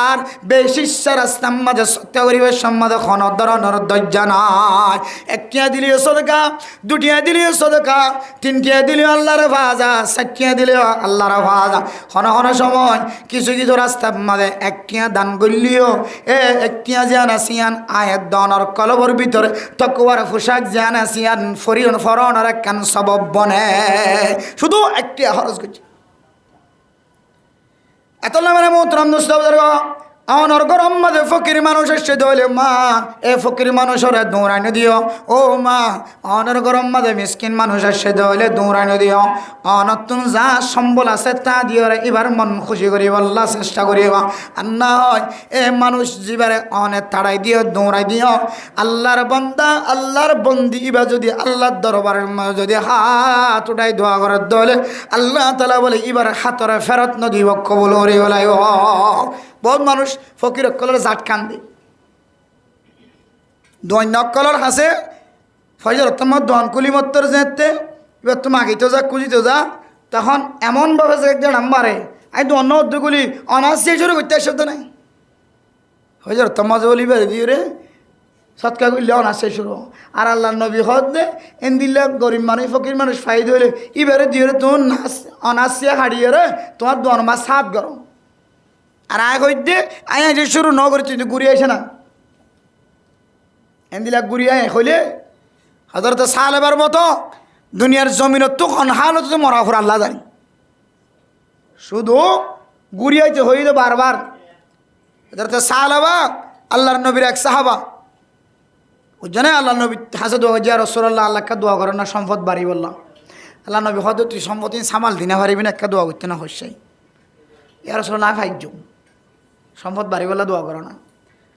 Speaker 1: আর বেশি রাস্তার মাঝে সত্য করিবের সম্মাদে কোনো ধরনের দৈর্য নাই 1 টিয়া দিলিও সদকা 2 টিয়া দিলিও সদকা 3 টিয়া দিলিও আল্লাহর ভাজা 7 টিয়া দিলিও আল্লাহর ভাজা হন সময় কিছু কিছু রাস্তার মাঝে 1 টিয়া দান করলিও 1 টিয়া জান আসিয়ান আয়াত দানের কলবর ভিতরে তাকওয়ার পোশাক জান আসিয়ান ফরনের কান সবব বনে শুধু 1 টিয়া খরচ করছে এত মানে মোহতরম দোস্ত বুজুর্গ আমার গরম মাঝে ফকির মানুষ এসে দইলে মা এ ফকির মানুষের দৌড়ানো দিও ও মা অনর গরম মাঝে মিসকিন মানুষ এসে দইলে দৌড়ানো দিও অনতুন যা সম্বল আছে তা দিও এবার মন খুশি করি বল্লা চেষ্টা করিবা আর না হয় এ মানুষ জীবারে অনেক তাড়াই দিও দৌড়াই দিও আল্লাহর বান্দা আল্লাহর বন্দি এবার যদি আল্লাহর দরবারের মাঝে যদি হাত উঠাই দোয়া করে দইলে আল্লাহ তাআলা বলে এবার হাতরে ফেরত নদী কবুল করি বলাই বহুত মানুষ ফকির অকলের জাট কান্দি দৈন্য অকলের হাসে ফয়জর তোমার দোয়ান কুলি মত্তর যেতে এবার তুমি আগিতে যা খুঁজিতে যা তখন এমনভাবে যে একজন নাম্বারে আই দোয়ান্ন অদ্যগুলি অনার্স শুরু করতে শব্দ নাই ফয়জর তোমার বলি বেড়ে দিয়ে রে সৎকা করলে অনাসে শুরু আর আল্লাহ নবী হদ দে এন দিলে গরিব মানুষ ফকির মানুষ ফাইদ হইলে ইবারে দিয়ে তোমার নাচ অনাসিয়া হারিয়ে রে তোমার দনমা সাত গরম আর আয় হইতে আয় যে শুরু ন করে তুই ঘুরে আসে না এন দিলা ঘুরি আয় হইলে হজরত সালেবার মতো দুনিয়ার জমিনত তো হালত তো মরা ফুর আল্লাহ জানি শুধু ঘুরি আইতে হইল বারবার হজরত সালেবা আল্লাহর নবীর এক সাহাবা ও জানে আল্লাহ নবী হাসে দোয়া জিয়া রসুল্লাহ আল্লাহকে দোয়া করেন না সম্পদ বাড়ি বললাম আল্লাহ নবী হয়তো তুই সম্পত্তি সামাল দিনে পারিবি না একটা দোয়া করতে না হস্যাই ইয়া রসুল্লাহ ফাইজ সম্পদ বাড়ি বললা দোয়া করো না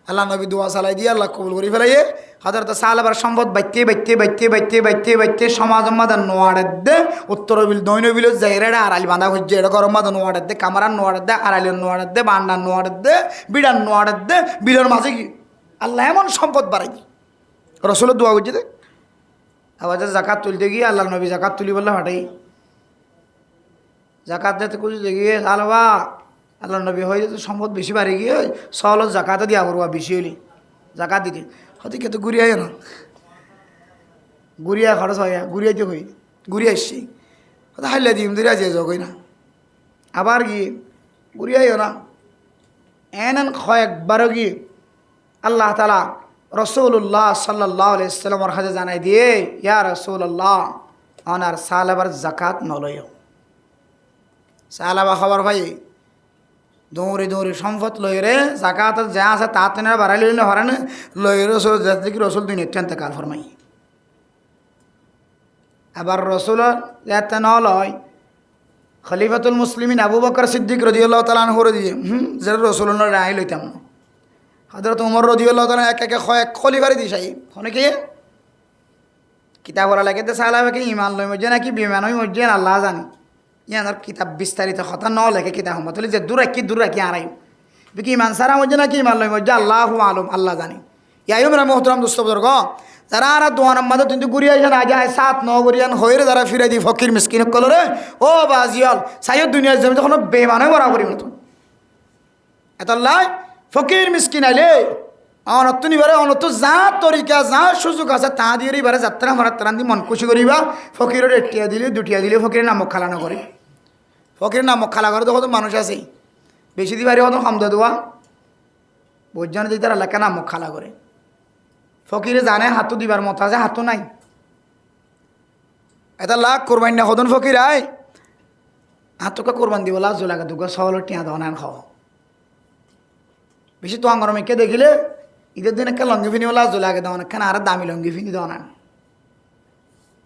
Speaker 1: আল্লাহ নবী দোয়া চালাই দিয়ে আল্লাহ কবুল করি ফেলাইয়ে হজরত সাহাবার সম্পদ বাইতে বাইতে বাইতে বাইতে বাইতে বাইতে সমাজ মাদার নোয়াড়ের দে উত্তর বিল দৈন বিল জায়গাটা আড়ালি বাঁধা হচ্ছে এটা গরম মাদা নোয়াড়ের দে কামারার নোয়াড়ের দে আড়াইলের নোয়াড়ের দে বান্ডার নোয়াড়ের দে বিড়ার নোয়াড়ের দে বিলের মাঝে কি আল্লাহ এমন সম্পদ বাড়াই রসুলের দোয়া করছে দে আবার জাকাত তুলতে গিয়ে আল্লাহ নবী জাকাত তুলি বললে হাঁটাই জাকাত দিতে খুঁজতে গিয়ে আলবা আল্লাহ নবী হয়ে যেত সম্পদ বেশি বাড়ি গিয়ে সহল জাকাতে দিয়া করবা বেশি হইলি জাকাত দিতে হয়তো কে তো ঘুরিয়ে না ঘুরিয়া খরচ হয় ঘুরিয়াইতে হই ঘুরিয়ে আসছি হয়তো হাইলে দিম ধরে আছে কই না আবার গিয়ে ঘুরিয়াইও না এন কয়েকবারও গিয়ে আল্লাহ তালা রসুল্লাহ সাল্লাহ আলাইসাল্লামর কাছে জানাই দিয়ে ইয়া রসুল্লাহ অনার সালাবার জাকাত নলয় সালাবা খবর ভাই দৌড়ি দৌড়ি সম্পদ লই রে জাকাত যা আছে তা তেনা বাড়াই লইলে হরান লই রসুল দেখি রসুল দুই নেটেন্তে কাল ফরমাই আবার রসুল যাতে ন লয় খলিফাতুল মুসলিমিন আবু বকর সিদ্দিক রাদিয়াল্লাহু তাআলা আনহু দিয়ে যারা রসুল রায় লইতাম না হযরত ওমর রাদিয়াল্লাহু তাআলা এক একে কয়েক খলিফারে দিছাই অনেকে কিতাব পড়া লাগে তো সালাবাকে ইমান লই মজ্জে নাকি বিমান হই মজ্জে আল্লাহ জানে ইয়ানার কিতাব বিস্তারিত কথা ন লেখে কিতাব সম্মত যে দূর রাখি আড়াই বিকি ইমান সারা মজ্জে নাকি ইমান লই মজ্জে আল্লাহু আলম আল্লাহ জানি ইয়াইও মেরা মোহতরম দোস্ত বুজুর্গ যারা আর দোয়ান আমাদের কিন্তু ঘুরিয়ে আসেন আজ আয় 7-9 গরিয়ান হয়ে যারা ফিরে দি ফকির মিসকিন কলরে ও বাজিয়াল সাইয়দ দুনিয়ার জমি তখন বেমানে মরা করি মতো এত আল্লাহ ফকির মিসকিন আইলে অনত নিবারে অনত যা তরিকা যা সুযোগ আছে তা দিয়ে এবারে যাত্রা মারার তারান দিয়ে মন খুশি করিবা ফকিরের একটিয়া দিলে দুটিয়া দিলে ফকিরের নামক খালা না করে ফকিরের নামক খালা করে তো মানুষ আছে বেশি দিবারে হতো খামদা দোয়া বৈজ্ঞানিক দিকে তারা এলাকা নামক খালা করে ফকিরে জানে হাতু দিবার মতো আছে হাতু নাই এটা লাখ কোরবান না হদন ফকির আয় হাতুকে কোরবান দিব লাজ লাগে দুগা সহলের টিয়া দেওয়া নেন খাওয়া বেশি তো আঙ্গর মেয়েকে দেখিলে ঈদের দিন একটা লঙ্গি ফিনি লাজ লাগে দেওয়া না কেন আর দামি লঙ্গি ফিনি দেওয়া না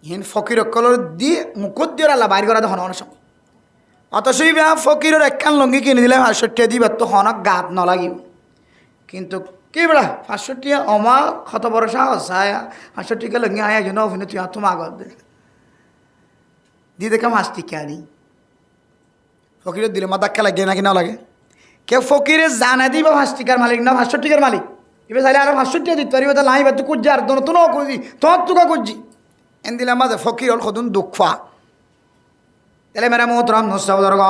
Speaker 1: ইহেন ফকির কলর দিয়ে মুকুট দিয়ে আল্লাহ বাইর করা দেখো অনেক সময় অতসই ফকিরের একখান লঙ্গি কিনে দিলে 500 দিবার তো হনক গাত ন লাগিব কিন্তু কি বেড়া 500 অমা কত বড় সাহস আয়া 500 লঙ্গি আয়া জন্য অভিনয় তুই তোমার আগত দে দিয়ে দেখে 5 টিকা আনি ফকিরের দিলে মাথা খেলা লাগে নাকি না লাগে কেউ ফকিরে জানা দিই বা 5 টিকার মালিক না 500 টিকার মালিক এবার চাইলে আরো 500 টিকা দিতে পারিব তা লাই বা তুই কুজি আর তো ন কুজি তোর তুকা কুজি এন দিলে মাঝে ফকির হল সদুন দুঃখা তাহলে মেরা মোহতরম নসবদর্গ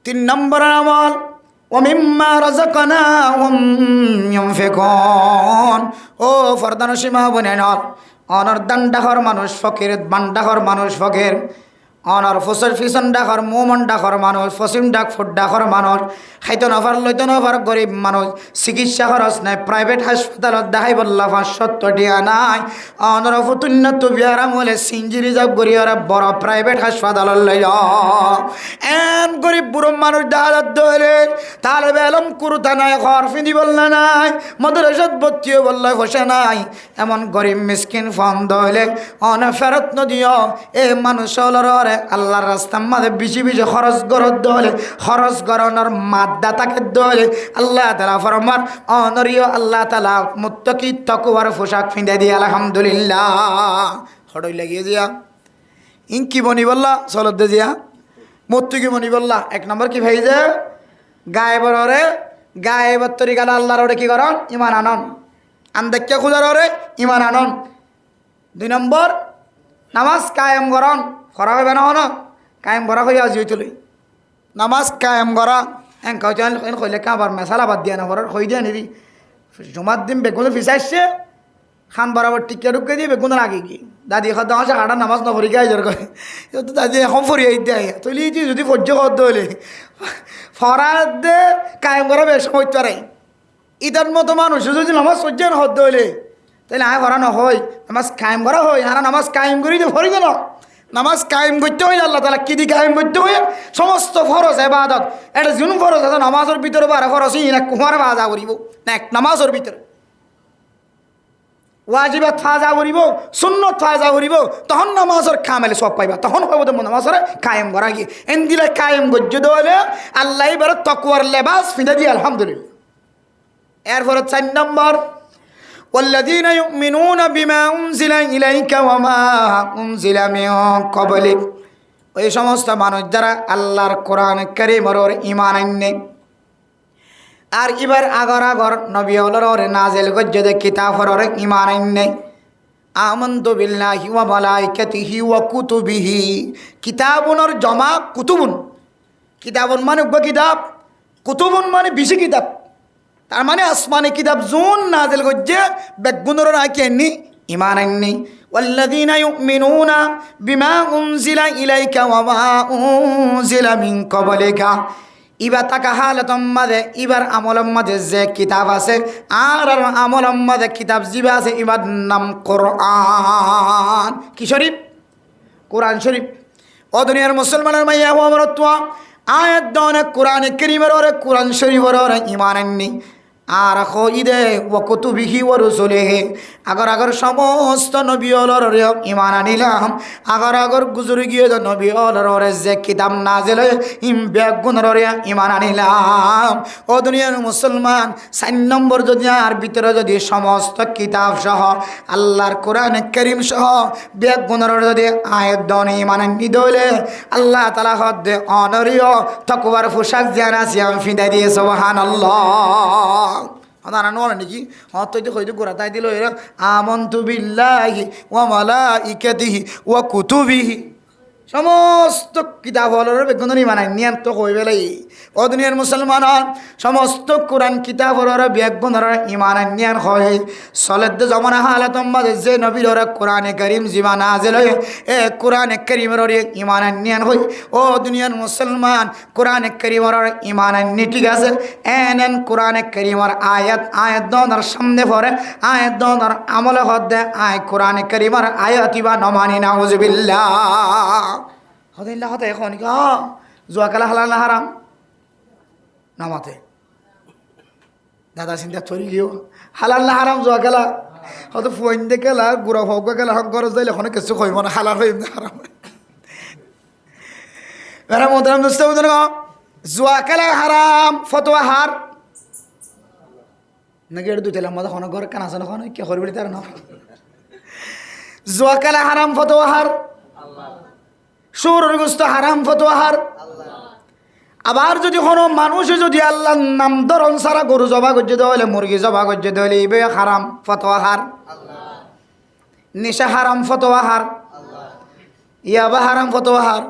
Speaker 1: 3 নম্বর আমল ওমিম্মা রাযাকনাহুম ইউনফিকুন ও ফরদান সীমা বনেন অনর দান্ডাহর মানুষ ফকির বান্ডাহর মানুষ ফকির অনর ফসল ফিসন ডাকর মোমন ডাকর মানুষ ফসিম ডাক ফুট ডাকর মানুষ খাইতে নফার লইতে নফার গরিব মানুষ চিকিৎসা খরচ নাই প্রাইভেট হাসপাতালত দেখাই বললা 570 টিয়া নাই অনর ফুতুন্নত বিয়ারাম হলে সিঞ্জিরি যাব গরিয়রা বড় প্রাইভেট হাসপাতাল লই এন গরিব বুড়ো মানুষ দাঁড়াত ধরে তাহলে বেলম কুরুতা নাই ঘর ফিনি বললা নাই মাদ্রাসাত ভর্তিও বললা বসে নাই এমন গরিব মিসকিন ফোন ধরে অন ফেরত নদিও এ মানুষ হলরে আল্লাহর রাস্তার মাঝে বেশি বেশি খরচ গরত দলে খরচ গরনের মাদ্দা তাকে দলে আল্লাহ তাআলা ফরমান অনরিয় আল্লাহ তাআলা মুত্তাকি তাকওয়ার পোশাক ফিন্দে দিয়ে আলহামদুলিল্লাহ হড়ই লাগিয়ে দিয়া ইনকি বনি বললা চলত দে দিয়া মুত্তাকি বনি বললা 1 নম্বর কি ভাই যে গায়েবরে গায়েবর তরিকা আল্লাহর ওরে কি করন ঈমান আনন আন্দাক্কা খুদার ওরে ঈমান আনন 2 নম্বর নামাজ কায়েম করন করা হবে না হন কায়েম করা হয়ে আজ তুলি নামাজ কায়েম করা এন কইলে কাবার মেসালা বাদ দিয়া না করার হয়ে দিয়ে নিদি জমার দিন বেগুনের ফিসা আসছে খান বরাবর টিকা ঢুকে দিয়ে বেগুনের আগে গিয়ে দাদি এখন আমার হাঁটা নামাজ না ফরি গাই জোর করে তো দাদি এখন ফরিয়ে দেয় তুই যদি সহ্য করতে হলে ফরাদ দে কায়েম করা বেশ সময় পারে ইতার মতো মানুষ যদি নামাজ সহ্য হতে হলে তাহলে আয় করা হয় নামাজ কায়েম করা হয় আর নামাজ কায়েম করি তো ফরি কেন নামাজ কায়েম করতে হয় আল্লাহ তালা কি দিয়ে কায়েম করতে হয় সমস্ত ফরজ এবাদত এটা যোন ফরজ আছে নামাজের ভিতরে বারে ফরজ না কুমার বাজা করিব না এক নামাজের ভিতরে ওয়াজিবাত ফাজা করিব সুন্নত ফাজা করিব তখন নামাজের কামেলে সব পাইবা তখন হইব তো নামাজের কায়েম করা গিয়ে এন দিলে কায়েম গজ্য দেওয়ালে আল্লাহ এবার তকওয়ার লেবাস ফিরে দিয়ে আলহামদুলিল্লাহ এরপরে 4 নম্বর والذين يؤمنون بما أنزل إليك وما أنزل من قبلك ওই সমস্ত মানুষ যারা আল্লাহর কোরআন কারীমের ঈমান আনে আর এবার আগর নবী হলর নাজিল গজ্জে কিতাবর ঈমান আনে আমানতু বিল্লাহি ওয়া মালাইকাতিহি ওয়া কুতুবিহি কিতাবুনর জমা কুতুবুন কিতাবুন মানে কিতাব কুতুবুন মানে বেশি কিতাব তার মানে আসমানি কিতাব জুন নাজিল গজ্জে বেগুনর রাখেননি ঈমান আননি والذين يؤمنون بما أنزل إليك وما أنزل من قبلك ইবার তাকা হালতম মাঝে ইবার আমলম মাঝে যে কিতাব আছে আর আমলম মাঝে কিতাব জিবা আছে ইবার নাম কোরআন কি শরীফ কোরআন শরীফ ও দুনিয়ার মুসলমানের মাইয়া হওয়া মরত্ব আয়াত দনে কোরআন কারীমের ওরে কোরআন শরীফের ওরে ঈমান আননি আর খইদে ওয়া কুতুবিহি ওয়া রুসুলিহি আগর সমস্ত নবী হলর ঈমান আনিলাম আগর গুজরে গিয়ে নবী হলর যে কিতাব নাজিল ইম বেগুনর ঈমান আনিলাম ও দুনিয়ার মুসলমান 4 নম্বর যদি আর ভিতরে যদি সমস্ত কিতাব সহ আল্লাহর কোরআন কারীম সহ বেগুনর যদি আয়াত দনে ঈমান আনি দলে আল্লাহ তাআলা হদ অনরিয় তাকওয়ার পোশাক জানা সিয়াম ফিদা দিয়ে সুবহানাল্লাহ আদানা নোরা নাকি হ্যাঁ তো কইতে গোরা তাই দিল এরা আমানতু বিল্লাহি ওয়া মালাইকাতিহি ওয়া কুতুবিহি সমস্ত কিতাব হলর বেগুনরি মানাই নিয়াম তো কই বেলাই ও দুনিয়ার মুসলমান সমস্ত কোরআন কিতাব হলর বেগুনর ঈমান নিয়ান হয় সলেদ জামানা হালাতম মাঝে যে নবীর কোরআনে কারীম জিমা নাজিল হয় এ কোরআনে কারীমের ঈমান নিয়ান হয় ও দুনিয়ার মুসলমান কোরআনে কারীমের ঈমান নি ঠিক আছে এন কোরআনে কারীমের আয়াত দনার সামনে পড়ে আয়াত দনার আমল হদে আয় কোরআনে কারীমের আয়াতিবা নমানি নাউজুবিল্লাহ হদিল্লাহ হতে এখন কি জুয়া খেলা হালাল না হারাম নামাতে দাদা চিন্তা চলি গিয়েও হালাল না হারাম জুয়া খেলা হয়তো ফোন দিয়ে খেলা গুড়া ভোগ খেলা হক খরচ দিলে এখন কিছু কইব না হালাল হইব না হারাম মেরা মোহতারাম দোস্ত জুয়া খেলা হারাম ফতোয়া হার নাকি এটা দুইটা আমাদের কোনো ঘর কেন আছে না কে করবি তার না জুয়া খেলা হারাম ফতোয়া হার সুরের গোস্ত হারাম ফতোয়া হার আবার যদি কোনো মানুষ যদি আল্লাহর নাম ধরন সারা গরু জবা করছে দেওয়ালে মুরগি জবা করছে দেওয়ালে ইবে হারাম ফতোয়া হার নেশা হারাম ফতোয়া হার ইয়াবা হারাম ফতোয়া হার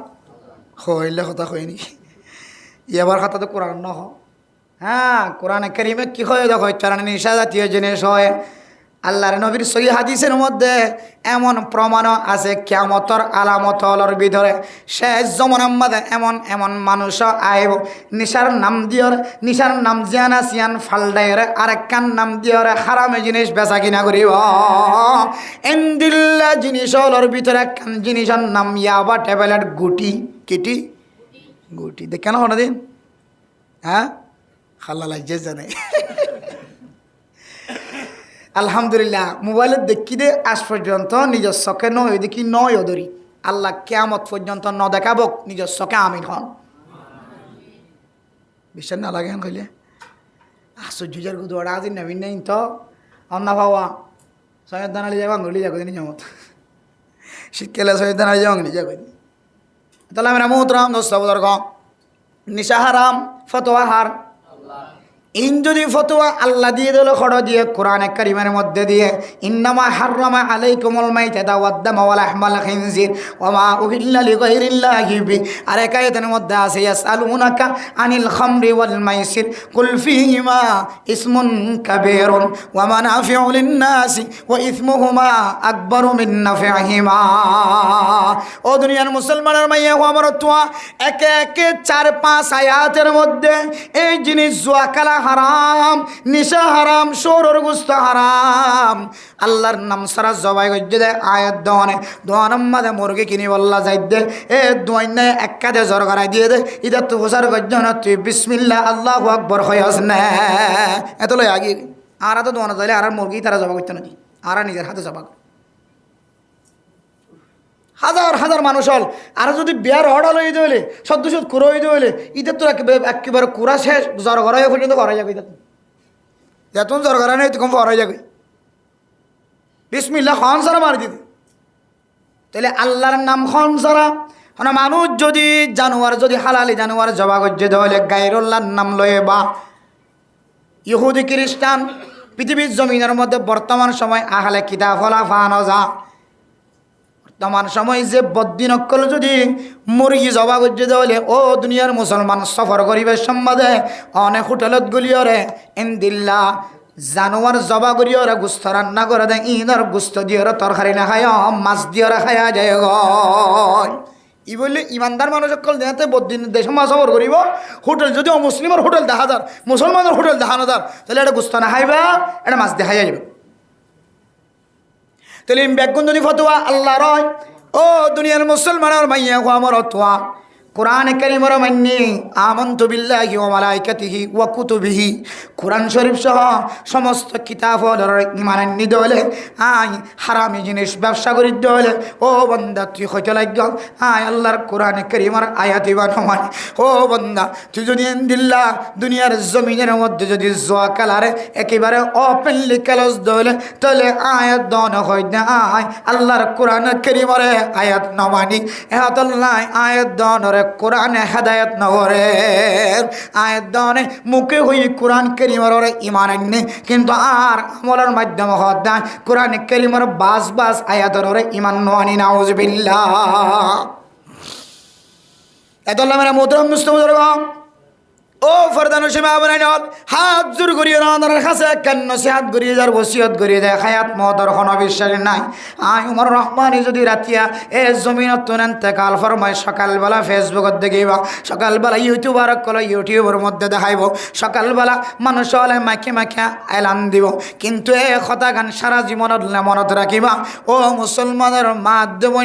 Speaker 1: হইলে কথা হয়নি ইয়াবার কথা তো কোরআন ন হ্যাঁ কোরআনে কারীমে কি হয় দেখো চারানি নেশা জাতীয় জিনিস হয় আল্লাহর নবীর সহি হাদিসের মধ্যে এমন প্রমাণ আছে কিয়ামতের আলামতর ভিতরে শেষ জমানার মধ্যে এমন মানুষ আইব নিশার নাম জিয়ানা সিয়ান ফালদাইর আরেকখান নাম দিয়রে হারামে জিনিস বেচা কিনা করিব এন্দিল্লা জিনিসর ভিতরে একখান জিনিসের নাম ইয়াবা ট্যাবলেট গুটি কিটি গুটি দেখে না হঠাৎ দিন হ্যাঁ খাল্লা লাগছে জানে আলহামদুলিল্লাহ মোবাইলের দেখি দে আজ পর্যন্ত নিজের চোখে নয় দেখি নয় ওদরি আল্লাহ কিয়ামত পর্যন্ত ন দেখাব নিজের চোখে আমিন হন বিশ্বাস না লাগে কইলে আশ্চর্যার গুদোড়া আজি নবীন নেই তো অন্না ভাবা সৈয়দ দানালি যাবো আঙুলি যাবো দিন জমত শীতকালে সৈয়দ দানালি যাবো আঙুলি যাবো তাহলে আমি রামুতরাম দোস্ত নিশা হারাম ফতোয়া হার ইন যদি ফতোয়া আল্লাহ দিয়ে দিল খড় দিয়ে কোরআনে কারিমের মধ্যে দিয়ে ইন্নামা হাররামা আলাইকুমুল মাইতাতা ওয়াদ-দামা ওয়া লাহমাল খিনজির ওয়া মা উহিল্লা লিগাইরিল্লাহি বি। আর এক আয়াতের মধ্যে আছে ইয়াসআলুনাকা আনিল খামরি ওয়াল মাইসির কুল ফীহিমা ইসমুন কাবীরুন ওয়া মানাফিউ লিন-নাসি ওয়া ইসমুহুমা আকবারু মিন নাফিহিমা। ও দুনিয়ার মুসলমানের মাইয়া ও আমার তোয়া একে একে 4-5 আয়াতের মধ্যে এই জিনিস জুয়া খেলা হারাম, নিশা হারাম, সৌরর গোস্ত হারাম, আল্লাহর নাম সারা জবাই গজ্জে দেয় আয়াত দোয়ানে দোয়ান মাঝে মুরগি কিনি বললা যাই দে এ দোয়ান এক কাঁধে জ্বর করাই দিয়ে দে ইদার তো হুসার গজ্জ না তুই বিসমিল্লাহ আল্লাহু আকবার হইয়াস না এত লই আগে আর তো দোয়ানো যাইলে আর মুরগি তারা জবা করতে নাকি আর নিজের হাতে জবা করে হাজার হাজার মানুষ হল। আর যদি বিয়ার অর্ডার হয়ে দিলে সদ্য কুড়ো হয়ে দিলে ইদের তো একেবারে কুড়া শেষ জ্বর ঘর হয়ে পর্যন্ত করা যাবে যেতন জ্বর ঘরা নেই তখন করা যাবে বিসমিল্লাহ খন সারা মারি দিতে তাহলে আল্লাহর নাম খন সারা মানে মানুষ যদি জানোয়ার যদি হালালি জানোয়ার জবা করছে তাহলে গায়রুল্লাহর নাম লয়ে বা ইহুদি খ্রিস্টান পৃথিবীর জমিনের মধ্যে বর্তমান সময় আহলে কিতাব ফলা ফানো যা বর্তমান সময় যে বদ্দিন অক্কল যদি মুরগি জবা করছে তাহলে ও দুনিয়ার মুসলমান সফর করিবার সম্বাদে অনেক হোটেলত গুলিয়রে ইনদিল্লা জানোয়ার জবা করিয়ে ওরা গুস্ত রান্না করে দেয় ইনার গুস্ত দিয়ে ওরা তরকারি না খায় মাছ দিয়ে ওরা খায়া যায় ই বললে ইমানদার মানুষ অকল দেখাতে বদ্দিন দেশে মাছ সফর করিব হোটেল যদি অমুসলিমের হোটেল দেখা যার মুসলমানের হোটেল দেখানো যার তাহলে এটা গুস্ত না খাইবা এটা মাছ দেখা যাবে। তাহলে ব্যাগুন যদি ফতোয়া আল্লাহ রয় ও দুনিয়ার মুসলমানের মাইয়া আমার অতোয়া কোরআন কারীমের মান্যে আমানতু বিল্লাহি ওয়া মালাইকাতিহি ওয়া কুতুবিহি কোরআন শরীফ সহ সমস্ত কিতাবের ঈমান আনি দলে আই হারামি জিনিস ব্যবসা করি দলে ও বান্দা তুই হইতে লাগ আই আল্লাহর কোরআন কারীমের আয়াত ইবান মানে ও বান্দা তুই যদি দিল্লা দুনিয়ার জমিনের মধ্যে যদি জোয়া কালারে একেবারে ওপেনলি ক্লোজ দলে তাহলে আয়াত দন হয় না আই আল্লাহর কোরআন কারীমের আয়াত না মানি এত আল্লাহ আয়াত দনরে কোরআনে হেদায়ত নগরে আয়াত দনে মুখে হই কোরআন কারীমের ঈমান আনে কিন্তু আর আমলের মাধ্যমে হদায় কোরআন কারীমের বাস বাস আয়াতের ঈমান ননি নাউজুবিল্লাহ। এত আল্লাহ মেরা মোহতরম মুসলিম ও ফরদানো সীমা বানাইন হাত জোর করিয়ে রানার কাছে কেন নসিহাত করিয়ে যার ওসিয়ত করিয়ে দেয় হায়াত মহতর কোনো বিশ্বাস নাই। আই উমর রহমানি যদি রাতিয়া এ জমিনত তুনেন তেকাল ফরমায় সকালবেলা ফেসবুকত দেখিবা সকালবেলা ইউটিউবার কল ইউটিউবের মধ্যে দেখাইব সকালবেলা মানুষ হলে মাখে মাখে এলান দিব কিন্তু এ কথা গান সারা জীবনত মনত রাখিবা ও মুসলমানের মাধ্যম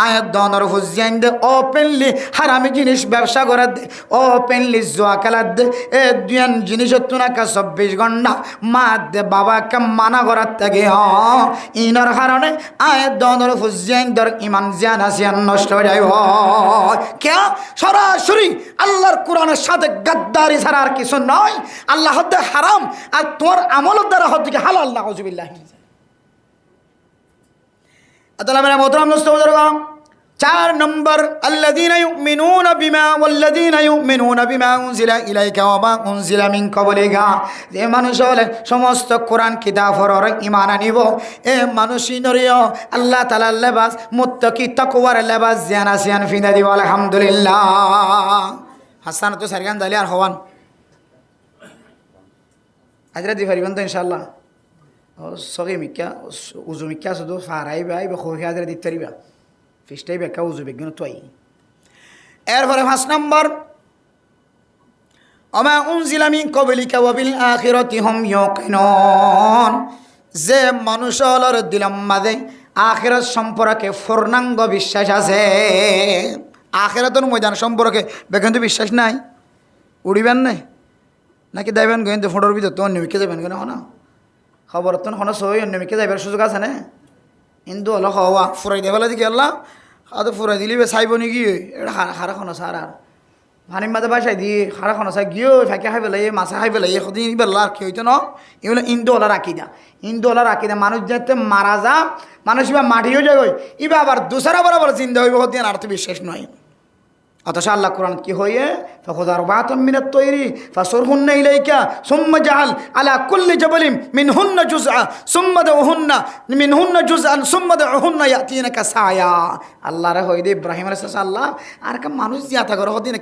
Speaker 1: আয়াত দনের হুজিয়ান দে ওপেনলি হারামি জিনিস ব্যবসা করে দে ওপেনলি জোয়া খেলা দে এ দুয়ান জিনিস তুনাকা 24 ঘন্টা মা দে বাবাকে মানা করার থেকে ইনার কারণে আয়াত দনের হুজিয়ান দর ইমান জিয়ান আসিয়ান নষ্ট হয়ে যায় কে সরাসরি আল্লাহর কোরআনের সাথে গাদ্দারি ছাড়া আর কিছু নয়। আল্লাহ হদ্দে হারাম আর তোর আমলের দ্বারা হদ্দিকে হালাল নাউজুবিল্লাহ। আল্লাহ মেরা মোহতরম দোস্ত 4 নম্বর আল্লাযীনা ইউমিনুনা বিমা ওয়াল্লাযীনা ইউমিনুনা বিমা উনজিলা ইলাইকা ওয়া মা উনজিলা মিন ক্বাবলিকা যে মানুষ হলে সমস্ত কোরআন কিতাবের ঈমান আনিব এ মানুষিনরিও আল্লাহ তাআলার লেবাস মুত্তাকি তাকওয়ার লেবাস জানা সিয়ান ফিনা দিব আলহামদুলিল্লাহ। হাসান তো সারগান দালি আর হওয়ান আজরা দি পারিবেন তো ইনশাআল্লাহ ও সগে মিকা উজু মিকা শুধু ফারাই ভাই বা খোহি আজরা দিতে পারিবা ফিস্টাই বেকা উজু বিজ্ঞান তোই এরপরে 5 নম্বর ওমা উনজিলা মিন ক্বাবলিকা ওয়া বিল আখিরাতি হুম ইয়াকিনুন যে মানুষের দিলের মাঝে আখিরাত সম্পর্কে পূর্ণাঙ্গ বিশ্বাস আছে আখিরাতের ময়দান সম্পর্কে বেকেন তো বিশ্বাস নাই উড়িবেন নাই নাকি যাইবেন কিন্তু ফটোর ভিতর তো অন্যমিকে যাবেন কেন না খবর তো হন সই অন্যমিকে যাইবার সুযোগ আছে না হিন্দু হলো হওয়া ফুরাই দেবেলা দিকে আল্লাহ হয়তো ফুরাই দিলি চাইব নাকি এটা হারা খানো সার আর ভানির মাঝে বাসাই দিয়ে হারা খানো চাই গিয়ে ফাঁকে খাই পেলাই মাছা খাই পেলাই সদিন বেলা কি হইতো ন এগুলো ইন্দু হলা রাখি দা ইন্দু হলা রাখি দা মানুষ যাতে মারা যা মানুষ এবার মাটি হয়ে যাবে এবার আবার দুসারা বরাবর চিন্তা হইব সদিন আর তো বিশ্বাস নয় অথচ আল্লাহ কোরআন কি হয়ে ফাখুয আরবাআতাম মিনাত তয়রি ফাসুরহুন্না ইলাইকা সুম্মা জাআল আলা কুল্লি জাবালিন মিনহুন্না জুজআ সুম্মা দউহুন্না মিনহুন্না জুজআন সুম্মা দউহুন্না ইয়াতিনাকা সায়া। আল্লাহ রে হইদে ইব্রাহিম আলাইহিস সালাম আল্লাহ আর কা মানুষ জিয়াতা করে হদিন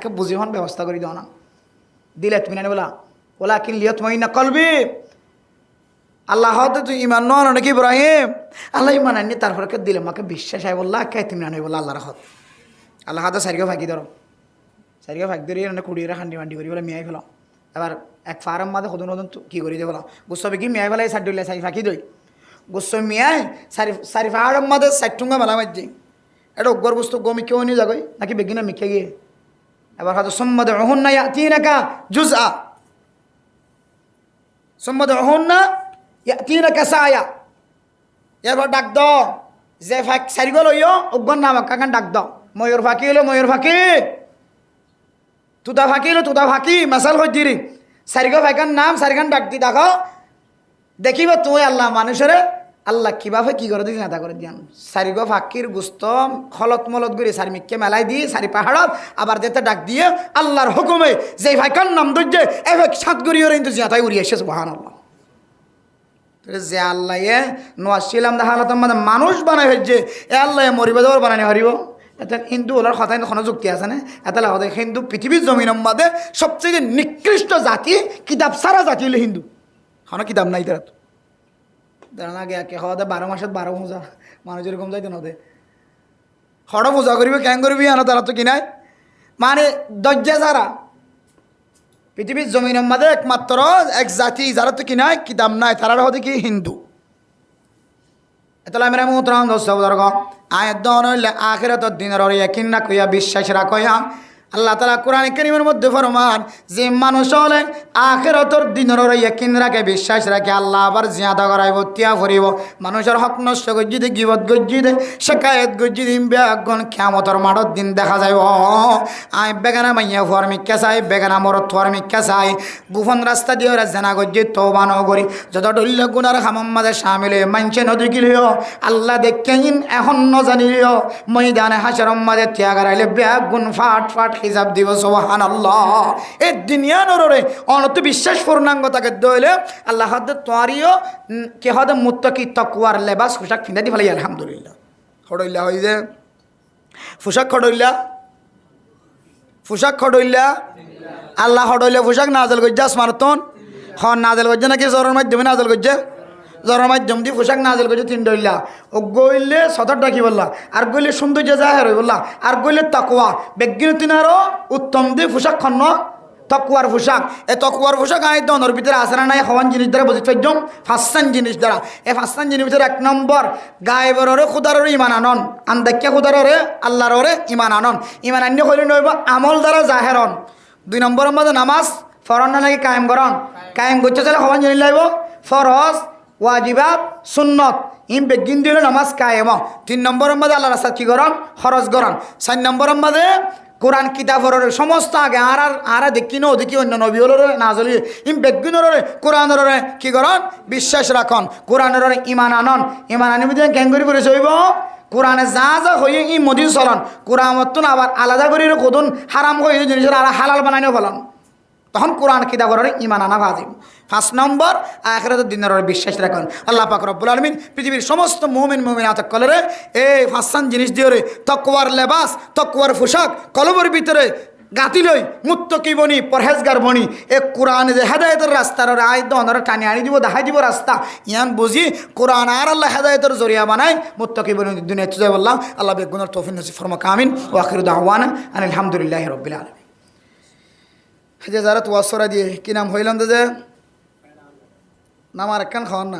Speaker 1: কা বুঝিহন ব্যবস্থা করে দাও না দিলে তুমি না বলা ওয়ালাকিন লিয়াতমাইন্না কলবি। আল্লাহ হতে তুই ইমান নন নাকি ইব্রাহিম আল্লাহ ইমান আনি তারপরে কে দিলে আমাকে বিশ্বাস হয় বললা কে তুমি না বললা আল্লাহর হত আল্লাহ হাতে সারিকে ফাঁকি ধরো সারিকে ফাঁকি ধরি কুড়িয়ে হান্ডি মান্ডি করি বলে মিয়াই ফেলাম এবার এক ফার্ম মাঝে সদন সদন কী করি দিয়ে বলো গুসবে কি মিয়াই ফেলাই সার দিলে সারি ফাঁকি দই গুসব মিয়াই সারি ফার্ম মাঝে সাইটুঙ্গা মেলা মারছি এটা উগ্র বস্তু গমি কেউ নিয়ে যাগই নাকি বেগিনা মিখে গিয়ে এবার হয়তো সম্মদ অহন না ইয়াতিনাকা জুজআ সম্মদ অহন না ইয়াতিনাকা সায়া। এবার ডাক দাও যে সারিগ লইও উগ্র নাম কাকান ডাক দাও ময়ূর ফাঁকি হলো ময়ূর ফাঁকি তুদা ফাঁকি হলো তুদা ফাঁকি মাসাল হই দিরি সারিগো ফাঁকার নাম সারিগান ডাক দি দেখো দেখিব তুই আল্লাহ মানুষের আল্লাহ কিভাবে কি করে দিস নেতা করে দিয়ান সারিগো ফাঁকির গুস্ত হলত মলত করে সারি মিককে মেলাই দিয়ে সারি পাহাড়ত আবার যেতে ডাক দিয়ে আল্লাহর হুকুমে যে ফাঁকার নাম ধরছে এ সাত গড়িয়ে কিন্তু জিয়াতাই উড়িয়ে এসেছে সুবহানাল্লাহ। যে আল্লাহ নোয়াশিলাম হালতের মধ্যে মানুষ বানাই হয়েছে এ আল্লাহ মরিবে দেওয়ার বানানি হারিব এটা হিন্দু ওলার কথায় কোনো যুক্তি আছে না এটা লাগে হিন্দু পৃথিবীর জমিনের মধ্যে সবচেয়ে নিকৃষ্ট জাতি কিতাব সারা জাতি হলো হিন্দু কোনো কিতাব নাই তারা দাঁড়ান আগে একে হওয়া 12 মাসে 12 পূজা মানুষ এরকম যাইতে নদে হড় পূজা করবি কেন করবি আনো তারা তো কিনায় মানে দজ্জা যারা পৃথিবীর জমিনের মধ্যে একমাত্র এক জাতি যারা তো কিনায় কিতাব নাই তারা হতে কি হিন্দু। এতলা মেরা মুহতরাম দর্শক আয়াত দন হইলে আখিরাতের দিনের ইয়াকিন রাখিয়া বিশ্বাস রাখিয়া আল্লাহ তাআলা কোরআন কারীমের মধ্যে ফরমান যে মানুষ হলে আখিরাতের দিনের ইয়াকিন রাখে বিশ্বাস রাখে আল্লাহ আবার জিয়াদা করাইব তিয়া করিব মানুষের হক নষ্ট গজ্জিতে গিবত গজ্জিতে শিকায়েত গজ্জিতে বেগুন কিয়ামতের মাঠের দিন দেখা যাইব আই বেগানা মাইয়া ফরমিকা চাই বেগানা মরত ফরমিকা চাই গোপন রাস্তা দিয়ে জানা গজ্জি তওবা ন করি যত ডল্য গুনার খামাম মাঝে শামিল হয়ে মানছে নদী গিলিও আল্লাহ দেখেন এখন ন জানিলিও ময়দানে হাশরের মাঝে ত্যাগ রাইলে বেগুন ফাট ফাট হিসাব দিব সুবহানাল্লাহ। এই দুনিয়া নররে অনত বিশ্বাস পূর্ণাঙ্গ তাকে দইলে আল্লাহ হাতে তোয়ারিও কে হদে মুত্তাকি তাকওয়ার লেবাস পোশাক ফিন্দা দি ফেলাই আলহামদুলিল্লাহ খড়ইলা হই যে পোশাক খড়ইলা পোশাক খড়ইলা আল্লাহ খড়ইলা পোশাক নাজল গজ্জা আসমানতন খন নাজল গজ্জা নাকি জরর মাধ্যমে নাজল গজ্জা জরর মাধ্যম দি পোশাক নাজল গজ্জা তিন দইলা ও গইলে সদর ডাকি বললা আর গইলে সৌন্দর্য জাহের হই বললা আর গইলে তাকওয়া বেজ্ঞান তিনারও উত্তম দি পোশাক খন্ন তকওয়ার পোশাক এই তকওয়ার পোশাক আই দনের ভিতরে আসে না নাই হওয়ান জিনিস দ্বারা বুঝি পাইজম ফাঁসান জিনিস দ্বারা এই ফাঁসান জিনিস ভিতরে 1 নম্বর গায়েবরে খুদাররে ইমান আনন আন্দাক্যা খুদাররে আল্লাহরে ইমান আনন ইমান আন্য কইলে নইব আমল দ্বারা জাহেরন 2 নম্বরের মধ্যে নামাজ ফরজ না নাকি কায়েম করন কায়েম করতে চাইলে হওয়ান জিনিস লাইব ফরজ ওয়াজিবাত সুন্নত ইম বেগিন দিলে নামাজ কায়েম 3 নম্বরের মধ্যে আল্লাহর রাস্তা কি করন খরচ করন 4 নম্বরের মধ্যে কোরআন কিতাবের সমস্ত আগে আর দেখি ন দেখি অন্য নবীর নাজলি ইম বেগিনের কোরআনের কি করন বিশ্বাস রাখন কোরআনের ইমান আনন ইমান আনি বুঝে কেন করে চইব কোরআনে যা যা হয়ে ই মদিন চলন কোরআন মতন আবার আলাদা করে কদন হারাম হয়ে জিনিসের আর হালাল বানাইও ফেলন তখন কোরআন কিতাবের ইমান আনা ভাজিম 5 নম্বর আখিরাতের দিনের বিশ্বাস রাখুন আল্লাহ পাক রব্বুল আলামিন পৃথিবীর সমস্ত মুমিন মুমিনাত কলরে এই ফাসান জিনিস দিয়ে তাকওয়ার লেবাস তাকওয়ার পোশাক কলবের ভিতরে গাতি লই মুত্তাকি বনি পরহেজগার বনি এক কোরআন যে হেদায়েতের রাস্তার আয়াত দনর টানি আনি দিব দেখাই দিব রাস্তা ইয়ান বুঝি কোরআন আর আল্লাহ হেদায়েতের জরিয়া বানায় মুত্তাকি বনি দুনিয়া তুজাই বললাম আল্লাহ বেগুনার তৌফিক নসিব ফরমাক আমিন ওয়া আখিরু দাওয়ানা আলহামদুলিল্লাহি রাব্বিল আলামিন। যে যারা তোয়াসরা দিয়ে কি নাম হইলাম যে নাম আর একখান খাওয়ান না